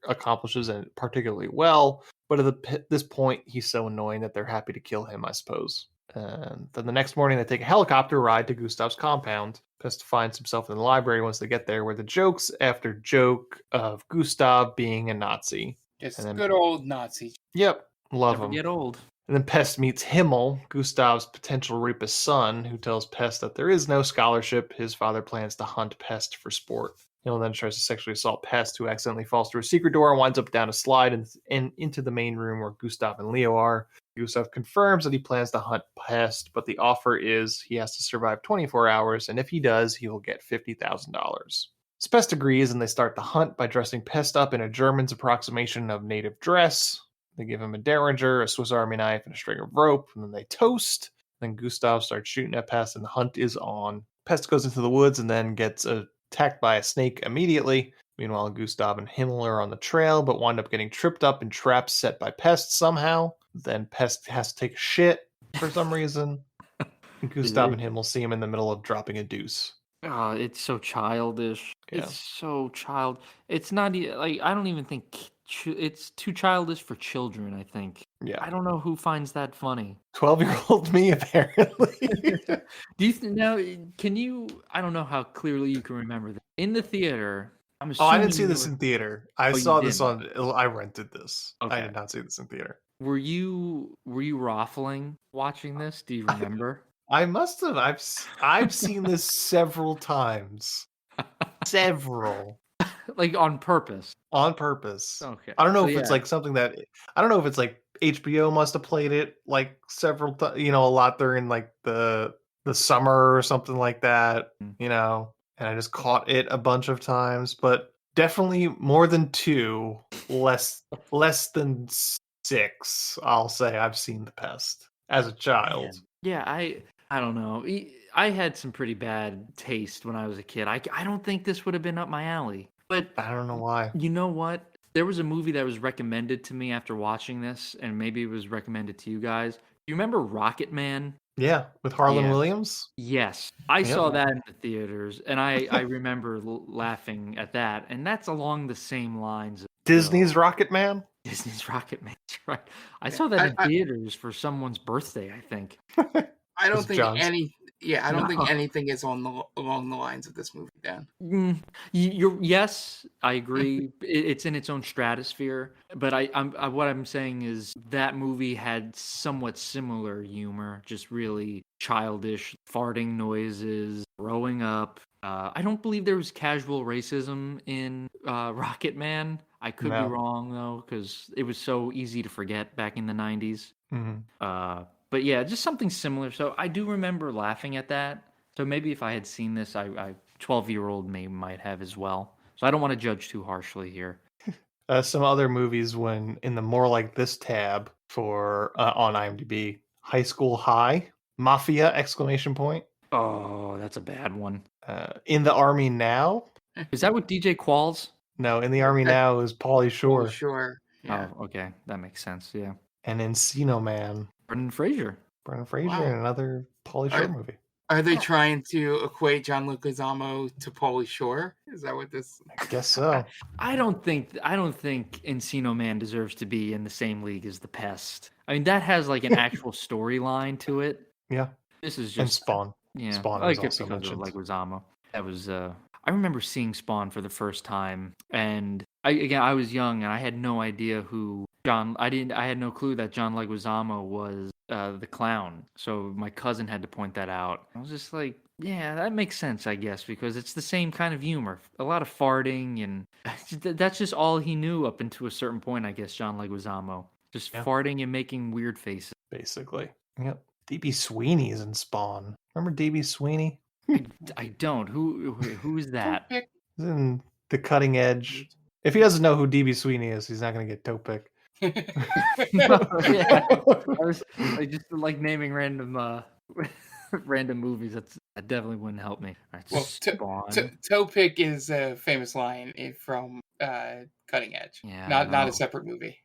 accomplishes it particularly well, but at this point he's so annoying that they're happy to kill him, I suppose. And then the next morning they take a helicopter ride to Gustav's compound. Pest finds himself in the library once they get there, where the jokes after joke of Gustav being a Nazi. Just good old Nazi. Yep, love him. Get old. And then Pest meets Himmel, Gustav's potential rapist son, who tells Pest that there is no scholarship. His father plans to hunt Pest for sport. Himmel then tries to sexually assault Pest, who accidentally falls through a secret door and winds up down a slide and into the main room where Gustav and Leo are. Gustav confirms that he plans to hunt Pest, but the offer is he has to survive 24 hours, and if he does, he will get $50,000. So Pest agrees, and they start the hunt by dressing Pest up in a German's approximation of native dress. They give him a derringer, a Swiss Army knife, and a string of rope, and then they toast. Then Gustav starts shooting at Pest, and the hunt is on. Pest goes into the woods and then gets attacked by a snake immediately. Meanwhile, Gustav and Himmel are on the trail, but wind up getting tripped up in traps set by Pest somehow. Then Pest has to take a shit for some reason. And Gustav and Himmel see him in the middle of dropping a deuce. Oh, it's so childish. Yeah. It's so It's not like I don't even think it's too childish for children. I think. Yeah. I don't know who finds that funny. 12-year-old me, apparently. Do you now? Can you? I don't know how clearly you can remember that in the theater. I'm assuming I didn't see this in theater. I saw this didn't. I rented this. Okay. I did not see this in theater. Were you waffling watching this? Do you remember? I must have. I've seen this several times. Several. Like on purpose. On purpose. Okay. I don't know if it's like something that I don't know if it's like HBO must have played it like several times, a lot during like the summer or something like that, and I just caught it a bunch of times, but definitely more than 2, less than 6, I'll say I've seen The Pest as a child. Man. Yeah, I don't know. I had some pretty bad taste when I was a kid. I don't think this would have been up my alley. But I don't know why. You know what? There was a movie that was recommended to me after watching this, and maybe it was recommended to you guys. You remember Rocket Man? Yeah, with Harlan Williams? Yes. I saw that in the theaters, and I remember laughing at that. And that's along the same lines. Disney's Rocket Man? Disney's Rocket Man, that's right. I saw that in theaters for someone's birthday, I think. I don't think Yeah, I don't think anything is along the lines of this movie, Dan. Yes, I agree. It's in its own stratosphere, but what I'm saying is that movie had somewhat similar humor, just really childish, farting noises, growing up. I don't believe there was casual racism in Rocket Man. I could be wrong though, because it was so easy to forget back in the 90s. But yeah, just something similar. So I do remember laughing at that. So maybe if I had seen this, I 12-year-old might have as well. So I don't want to judge too harshly here. Some other movies when in the more like this tab for on IMDb, High School High, Mafia ! Oh, that's a bad one. In the Army Now. Is that with DJ Qualls? No, In the Army Now is Pauly Shore. Pauly Shore. Yeah. Oh, okay, that makes sense. Yeah. And Encino Man. Brendan Fraser. Wow. In another Pauly Shore movie. Are they trying to equate John Leguizamo to Pauly Shore? Is that what this? I guess so. I don't think Encino Man deserves to be in the same league as The Pest. I mean, that has like an actual storyline to it. Yeah. This is just and Spawn. Yeah, Spawn I was like it also because mentioned. of Leguizamo. That was I remember seeing Spawn for the first time, and I was young and I had no idea who I had no clue that John Leguizamo was the clown. So my cousin had to point that out. I was just like, yeah, that makes sense, I guess, because it's the same kind of humor. A lot of farting, and that's just all he knew up until a certain point, I guess, John Leguizamo. Just farting and making weird faces. Basically. Yep. DB Sweeney is in Spawn. Remember DB Sweeney? I don't. Who is that? He's in The Cutting Edge. If he doesn't know who DB Sweeney is, he's not going to get toe pick. Yeah. I just like naming random movies. That definitely wouldn't help me. All right, Spawn. Toe pick is a famous line from Cutting Edge. Yeah, not a separate movie.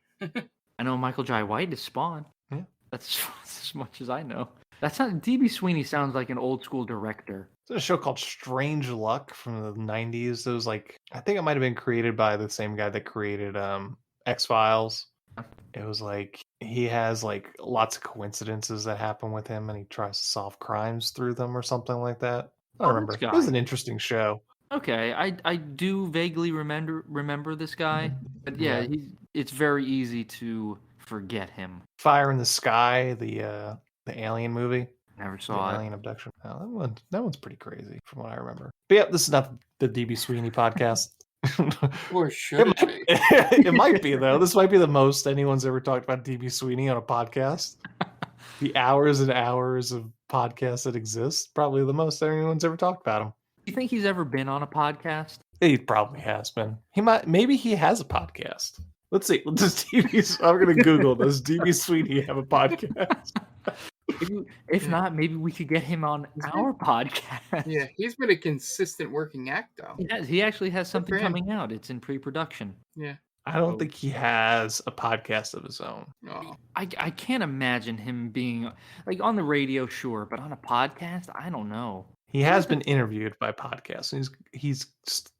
I know Michael Jai White is Spawn. Yeah. That's as much as I know. That's not DB Sweeney. Sounds like an old school director. There's a show called Strange Luck from the 90s. It was like, I think it might have been created by the same guy that created X-Files. It was like he has like lots of coincidences that happen with him, and he tries to solve crimes through them or something like that. I don't remember. It was an interesting show. Okay, I do vaguely remember this guy, but yeah, it's very easy to forget him. Fire in the Sky, the Alien movie. Never saw it. Alien Abduction. Oh, that one's pretty crazy from what I remember. But yeah, this is not the DB Sweeney podcast. Or should it be? It might be, though. This might be the most anyone's ever talked about DB Sweeney on a podcast. The hours and hours of podcasts that exist, probably the most anyone's ever talked about him. Do you think he's ever been on a podcast? He probably has been. Maybe he has a podcast. Let's see. I'm going to Google, does DB Sweeney have a podcast? If not, maybe we could get him on our podcast. Yeah, he's been a consistent working act, though. He actually has something coming out. It's in pre-production. Yeah. I don't think he has a podcast of his own. Oh. I can't imagine him being like on the radio, sure, but on a podcast, I don't know. He has been interviewed by podcasts. He's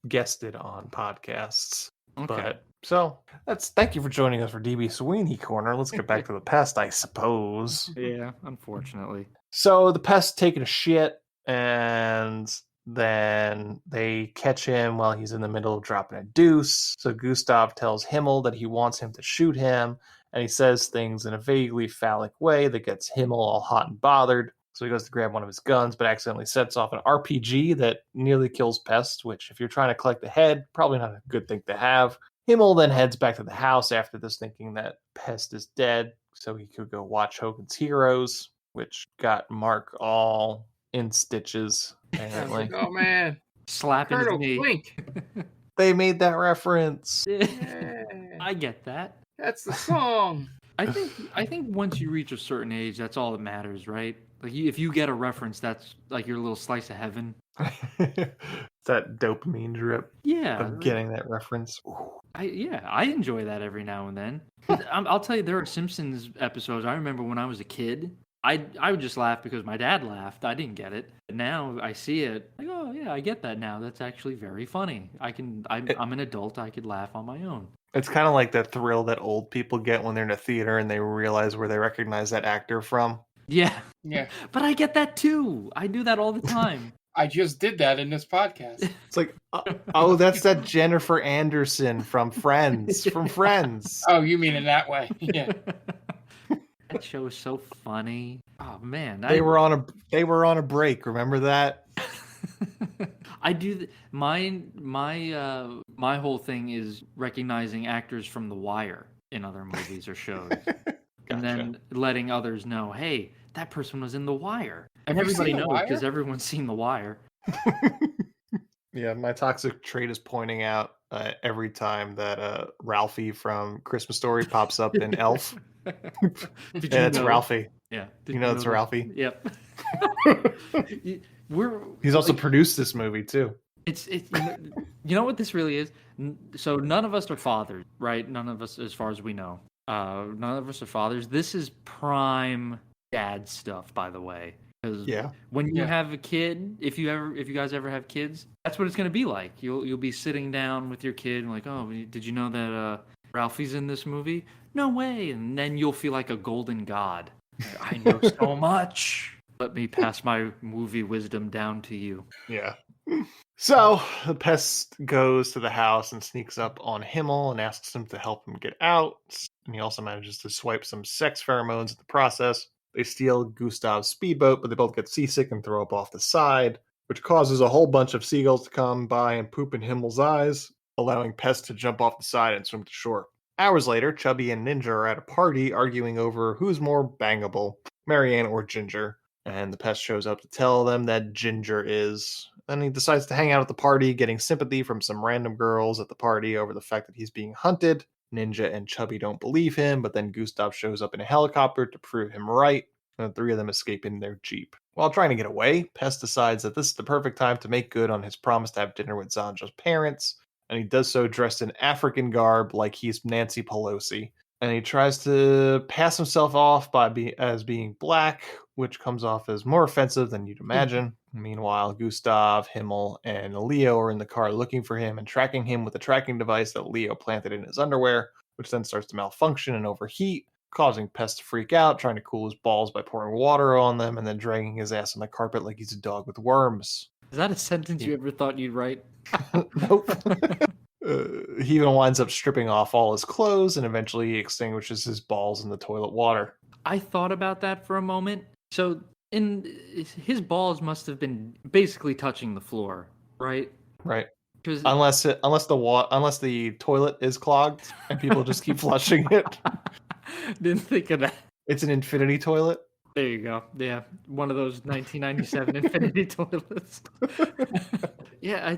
guested on podcasts. Okay. But so thank you for joining us for DB Sweeney Corner. Let's get back to the Pest, I suppose. Yeah, unfortunately. So the Pest taking a shit, and then they catch him while he's in the middle of dropping a deuce. So Gustav tells Himmel that he wants him to shoot him, and he says things in a vaguely phallic way that gets Himmel all hot and bothered. So he goes to grab one of his guns, but accidentally sets off an RPG that nearly kills Pest, which if you're trying to collect the head, probably not a good thing to have. Himmel then heads back to the house after this, thinking that Pest is dead, so he could go watch Hogan's Heroes, which got Mark all in stitches, apparently. Oh, man. Slapping his knee. Blink. They made that reference. I get that. That's the song. I think once you reach a certain age, that's all that matters, right? Like if you get a reference, that's like your little slice of heaven. That dopamine drip. Yeah, of getting that reference. I enjoy that every now and then. I'll tell you, there are Simpsons episodes I remember when I was a kid. I would just laugh because my dad laughed. I didn't get it. But now I see it. Like, oh yeah, I get that now. That's actually very funny. I'm an adult. I could laugh on my own. It's kind of like that thrill that old people get when they're in a theater and they realize where they recognize that actor from. Yeah. Yeah. But I get that too. I do that all the time. I just did that in this podcast. It's like, oh, that's that Jennifer Anderson from Friends. From Friends. Oh, you mean in that way? Yeah. That show is so funny. Oh man, They were on a break. Remember that? I do. My whole thing is recognizing actors from The Wire in other movies or shows, and then letting others know, hey, that person was in The Wire, and everybody knows because everyone's seen The Wire. Yeah, my toxic trait is pointing out every time that Ralphie from Christmas Story pops up in Elf. Yeah, it's Ralphie. Yeah, you know it's Ralphie. Yep. He's also produced this movie too. It's you know what this really is. So none of us are fathers, right? None of us, as far as we know, none of us are fathers. This is prime dad stuff, by the way. Because when you have a kid, if you guys ever have kids, that's what it's going to be like. You'll be sitting down with your kid and like, oh, did you know that Ralphie's in this movie? No way. And then you'll feel like a golden god. I know so much. Let me pass my movie wisdom down to you. Yeah. So the Pest goes to the house and sneaks up on Himmel and asks him to help him get out. And he also manages to swipe some sex pheromones in the process. They steal Gustav's speedboat, but they both get seasick and throw up off the side, which causes a whole bunch of seagulls to come by and poop in Himmel's eyes, allowing Pest to jump off the side and swim to shore. Hours later, Chubby and Ninja are at a party arguing over who's more bangable, Marianne or Ginger. And the Pest shows up to tell them that Ginger is. Then he decides to hang out at the party, getting sympathy from some random girls at the party over the fact that he's being hunted. Ninja and Chubby don't believe him, but then Gustav shows up in a helicopter to prove him right, and the three of them escape in their Jeep. While trying to get away, Pest decides that this is the perfect time to make good on his promise to have dinner with Zandra's parents, and he does so dressed in African garb like he's Nancy Pelosi. And he tries to pass himself off as being black, which comes off as more offensive than you'd imagine. Meanwhile, Gustav, Himmel, and Leo are in the car looking for him and tracking him with a tracking device that Leo planted in his underwear, which then starts to malfunction and overheat, causing Pest to freak out, trying to cool his balls by pouring water on them and then dragging his ass on the carpet like he's a dog with worms. Is that a sentence you ever thought you'd write? Nope. He even winds up stripping off all his clothes and eventually extinguishes his balls in the toilet water. I thought about that for a moment. So his balls must have been basically touching the floor, right? Right. Unless the toilet is clogged and people just keep flushing it. Didn't think of that. It's an infinity toilet. There you go. Yeah, one of those 1997 infinity toilets. Yeah,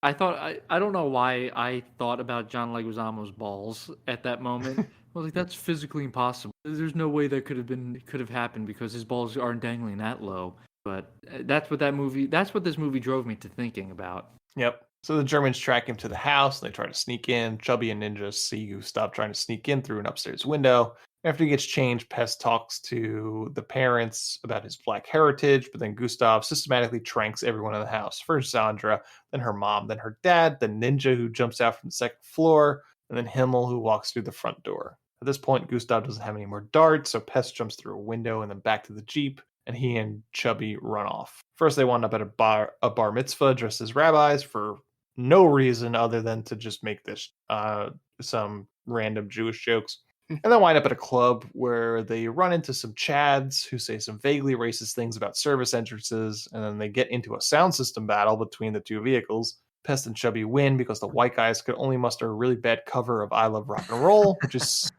I thought I don't know why I thought about John Leguizamo's balls at that moment. I was like, that's physically impossible. There's no way that could have happened because his balls aren't dangling that low. But that's what this movie drove me to thinking about. Yep. So the Germans track him to the house and they try to sneak in. Chubby and Ninja see Gustav trying to sneak in through an upstairs window. After he gets changed, Pest talks to the parents about his black heritage, but then Gustav systematically tranks everyone in the house. First Zandra, then her mom, then her dad, then Ninja, who jumps out from the second floor, and then Himmel, who walks through the front door. At this point, Gustav doesn't have any more darts, so Pest jumps through a window and then back to the Jeep, and he and Chubby run off. First, they wind up at a bar mitzvah dressed as rabbis for no reason other than to just make this some random Jewish jokes. And then wind up at a club where they run into some Chads who say some vaguely racist things about service entrances, and then they get into a sound system battle between the two vehicles. Pest and Chubby win because the white guys could only muster a really bad cover of I Love Rock and Roll, which is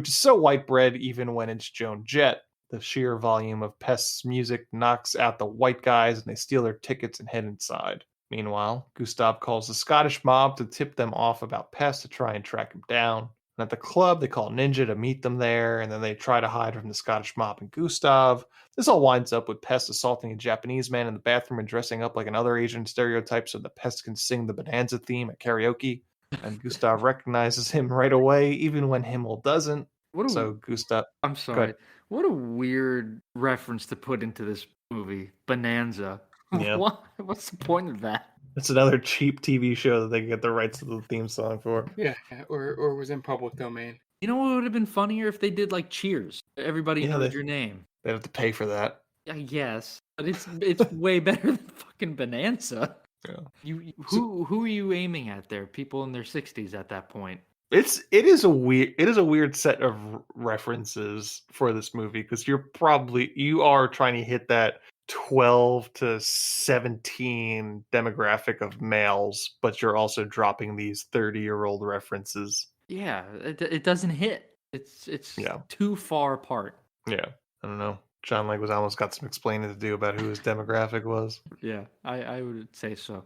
so white bread even when it's Joan Jett. The sheer volume of Pest's music knocks out the white guys and they steal their tickets and head inside. Meanwhile, Gustav calls the Scottish mob to tip them off about Pest to try and track him down. And at the club, they call Ninja to meet them there, and then they try to hide from the Scottish mob and Gustav. This all winds up with Pest assaulting a Japanese man in the bathroom and dressing up like another Asian stereotype so the Pest can sing the Bonanza theme at karaoke. And Gustav recognizes him right away, even when Himmel doesn't. Gustav... I'm sorry. What a weird reference to put into this movie. Bonanza. Yeah. What's the point of that? It's another cheap TV show that they get the rights to the theme song for. Yeah, or was in public domain. You know what would have been funnier if they did like Cheers? Everybody knows your name. They'd have to pay for that. I guess, but it's way better than fucking Bonanza. Yeah. Who are you aiming at there? People in their 60s at that point. It is a weird set of references for this movie because you are trying to hit that 12 to 17 demographic of males, but you're also dropping these 30-year-old references. Yeah, it doesn't hit. It's too far apart. Yeah, I don't know. John Leguizamo's got some explaining to do about who his demographic was. Yeah, I would say so.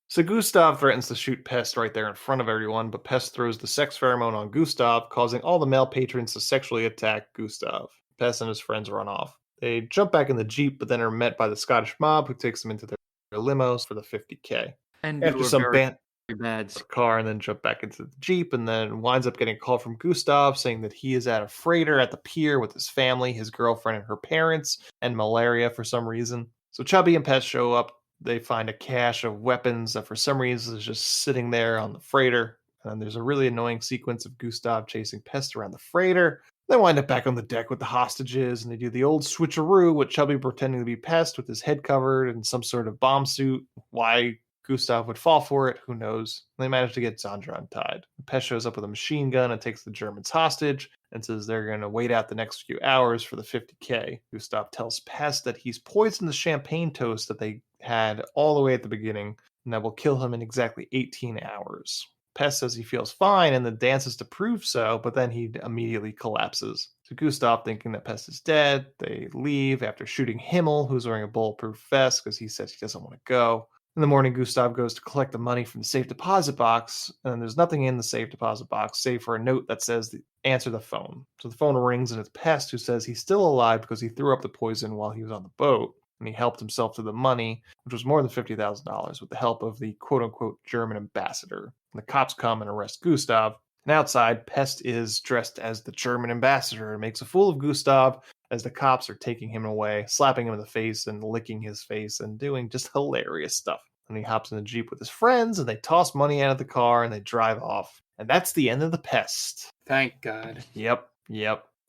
So Gustav threatens to shoot Pest right there in front of everyone, but Pest throws the sex pheromone on Gustav, causing all the male patrons to sexually attack Gustav. Pest and his friends run off. They jump back in the Jeep, but then are met by the Scottish mob, who takes them into their limos for the $50K. And after some very bad car, and then jump back into the Jeep, and then winds up getting a call from Gustav saying that he is at a freighter at the pier with his family, his girlfriend and her parents, and malaria for some reason. So Chubby and Pest show up. They find a cache of weapons that for some reason is just sitting there on the freighter. And there's a really annoying sequence of Gustav chasing Pest around the freighter. They wind up back on the deck with the hostages, and they do the old switcheroo with Chubby pretending to be Pest with his head covered in some sort of bomb suit. Why Gustav would fall for it, who knows? They manage to get Sandra untied. Pest shows up with a machine gun and takes the Germans hostage and says they're going to wait out the next few hours for the $50K. Gustav tells Pest that he's poisoned the champagne toast that they had all the way at the beginning, and that will kill him in exactly 18 hours. Pest says he feels fine and then dances to prove so, but then he immediately collapses. So Gustav, thinking that Pest is dead, they leave after shooting Himmel, who's wearing a bulletproof vest because he says he doesn't want to go. In the morning, Gustav goes to collect the money from the safe deposit box, and there's nothing in the safe deposit box save for a note that says answer the phone. So the phone rings, and it's Pest, who says he's still alive because he threw up the poison while he was on the boat, and he helped himself to the money, which was more than $50,000, with the help of the quote-unquote German ambassador. And the cops come and arrest Gustav, and outside, Pest is dressed as the German ambassador and makes a fool of Gustav as the cops are taking him away, slapping him in the face and licking his face and doing just hilarious stuff. And he hops in the Jeep with his friends, and they toss money out of the car, and they drive off. And that's the end of the Pest. Thank God. Yep.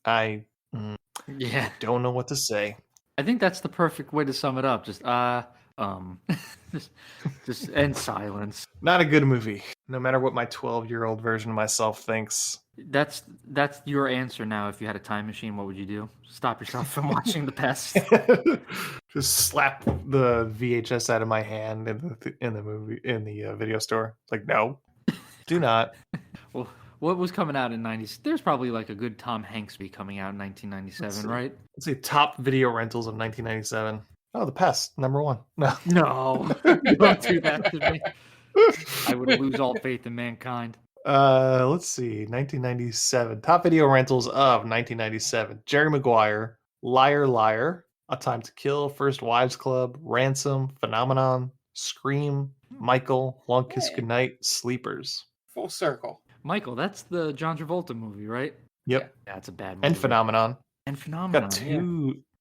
I don't know what to say. I think that's the perfect way to sum it up. Just just end silence. Not a good movie. No matter what my 12-year-old version of myself thinks. That's your answer now. If you had a time machine, what would you do? Stop yourself from watching The Pest. Just slap the VHS out of my hand in the video store. It's like, no, do not. Well, what was coming out in '90s? There's probably like a good Tom Hanks movie coming out in 1997, right? Let's see, top video rentals of 1997. Oh, The Pest, #1. No, don't do that to me. I would lose all faith in mankind. Let's see, 1997 top video rentals of 1997: Jerry Maguire, Liar Liar, A Time to Kill, First Wives Club, Ransom, Phenomenon, Scream, Michael, Long Kiss Goodnight, Sleepers. Full circle. Michael, that's the John Travolta movie, right? Yep. Yeah, it's a bad movie. And Phenomenon.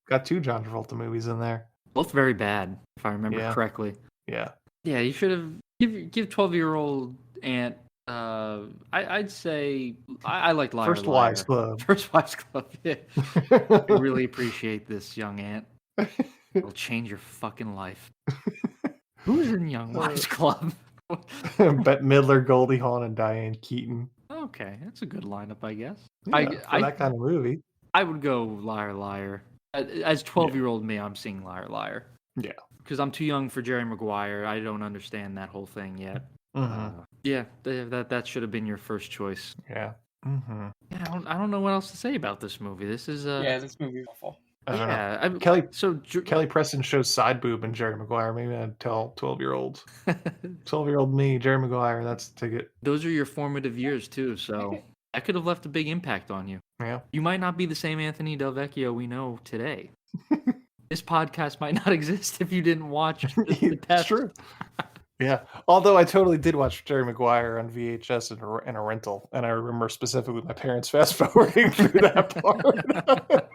Got two John Travolta movies in there. Both very bad, if I remember correctly. Yeah. Yeah, you should have give 12-year-old aunt. I'd say I like Liar First Liar. Wives Club. First Wives Club. Yeah. I really appreciate this, young aunt. It'll change your fucking life. Who's in Young Wives Club? Bette Midler, Goldie Hawn, and Diane Keaton. Okay, that's a good lineup, I guess. Yeah, for that kind of movie. I would go Liar Liar. As 12-year-old me, I'm seeing Liar Liar. Yeah. Because I'm too young for Jerry Maguire. I don't understand that whole thing yet. Mm-hmm. That should have been your first choice. Yeah. Mm-hmm. Yeah, I don't know what else to say about this movie. This is this movie is awful. I don't know. Kelly Preston shows side boob in Jerry Maguire. Maybe I'd tell 12-year-old. 12-year-old me, Jerry Maguire, that's the ticket. Those are your formative years too, so that could have left a big impact on you. Yeah. You might not be the same Anthony Del Vecchio we know today. This podcast might not exist if you didn't watch the Pest. That's true. Yeah. Although I totally did watch Jerry Maguire on VHS in a rental, and I remember specifically my parents fast forwarding through that part.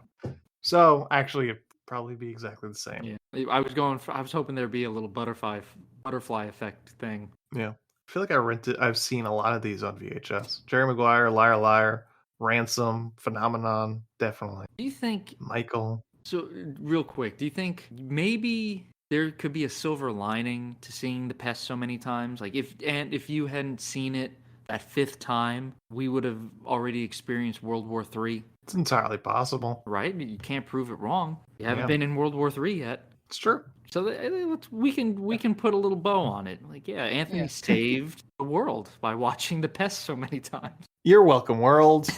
So actually, it'd probably be exactly the same. Yeah. I was hoping there'd be a little butterfly effect thing. Yeah. I feel like I've seen a lot of these on VHS. Jerry Maguire, Liar Liar, Ransom, Phenomenon, definitely. Do you think, Michael. so real quick, do you think maybe there could be a silver lining to seeing The Pest so many times? Like if you hadn't seen it that fifth time, we would have already experienced World War III. It's entirely possible. Right? You can't prove it wrong. You haven't Yeah. been in World War III yet. It's true. So we can put a little bow on it. Like, yeah, Anthony saved the world by watching The Pest so many times. You're welcome, world.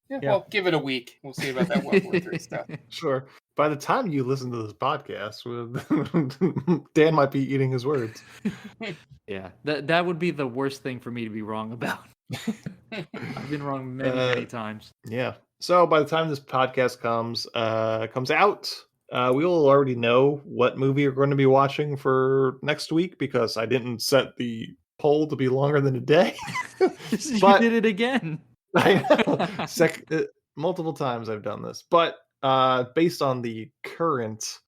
Yeah, well, give it a week. We'll see about that World War III stuff. Sure. By the time you listen to this podcast, Dan might be eating his words. Yeah, that would be the worst thing for me to be wrong about. I've been wrong many times. Yeah. So by the time this podcast comes out, we will already know what movie we're going to be watching for next week because I didn't set the poll to be longer than a day. You did it again. I know. Multiple times I've done this, but based on the current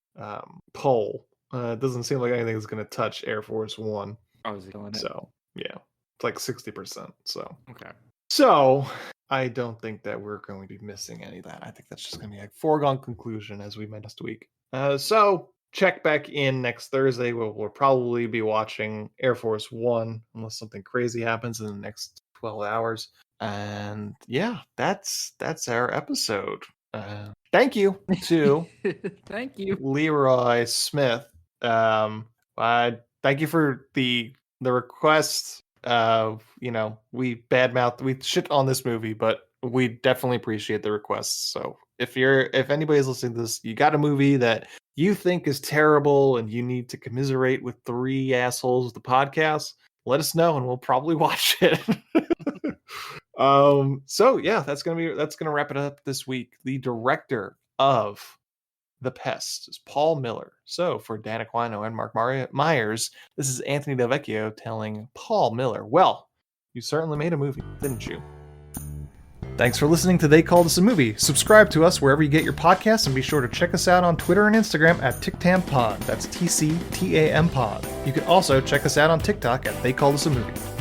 poll, it doesn't seem like anything is going to touch Air Force One. I was killing it. So yeah, it's like 60%. So okay. So I don't think that we're going to be missing any of that. I think that's just going to be a foregone conclusion as we met last week. So check back in next Thursday. We'll probably be watching Air Force One unless something crazy happens in the next 12 hours. And yeah, that's our episode. Thank you to thank you, Leroy Smith. Thank you for the request. We shit on this movie, but we definitely appreciate the requests. So if anybody's listening to this, you got a movie that you think is terrible and you need to commiserate with three assholes with the podcast, let us know and we'll probably watch it. So yeah, that's gonna wrap it up this week. The director of The Pest is Paul Miller. So for Dan Aquino and Mark Myers, this is Anthony Del Vecchio telling Paul Miller, well, you certainly made a movie, didn't you? Thanks for listening to They Called Us a Movie. Subscribe to us wherever you get your podcasts and be sure to check us out on Twitter and Instagram at TicTamPod. That's TCTAM Pod. You can also check us out on TikTok at They Called Us a Movie.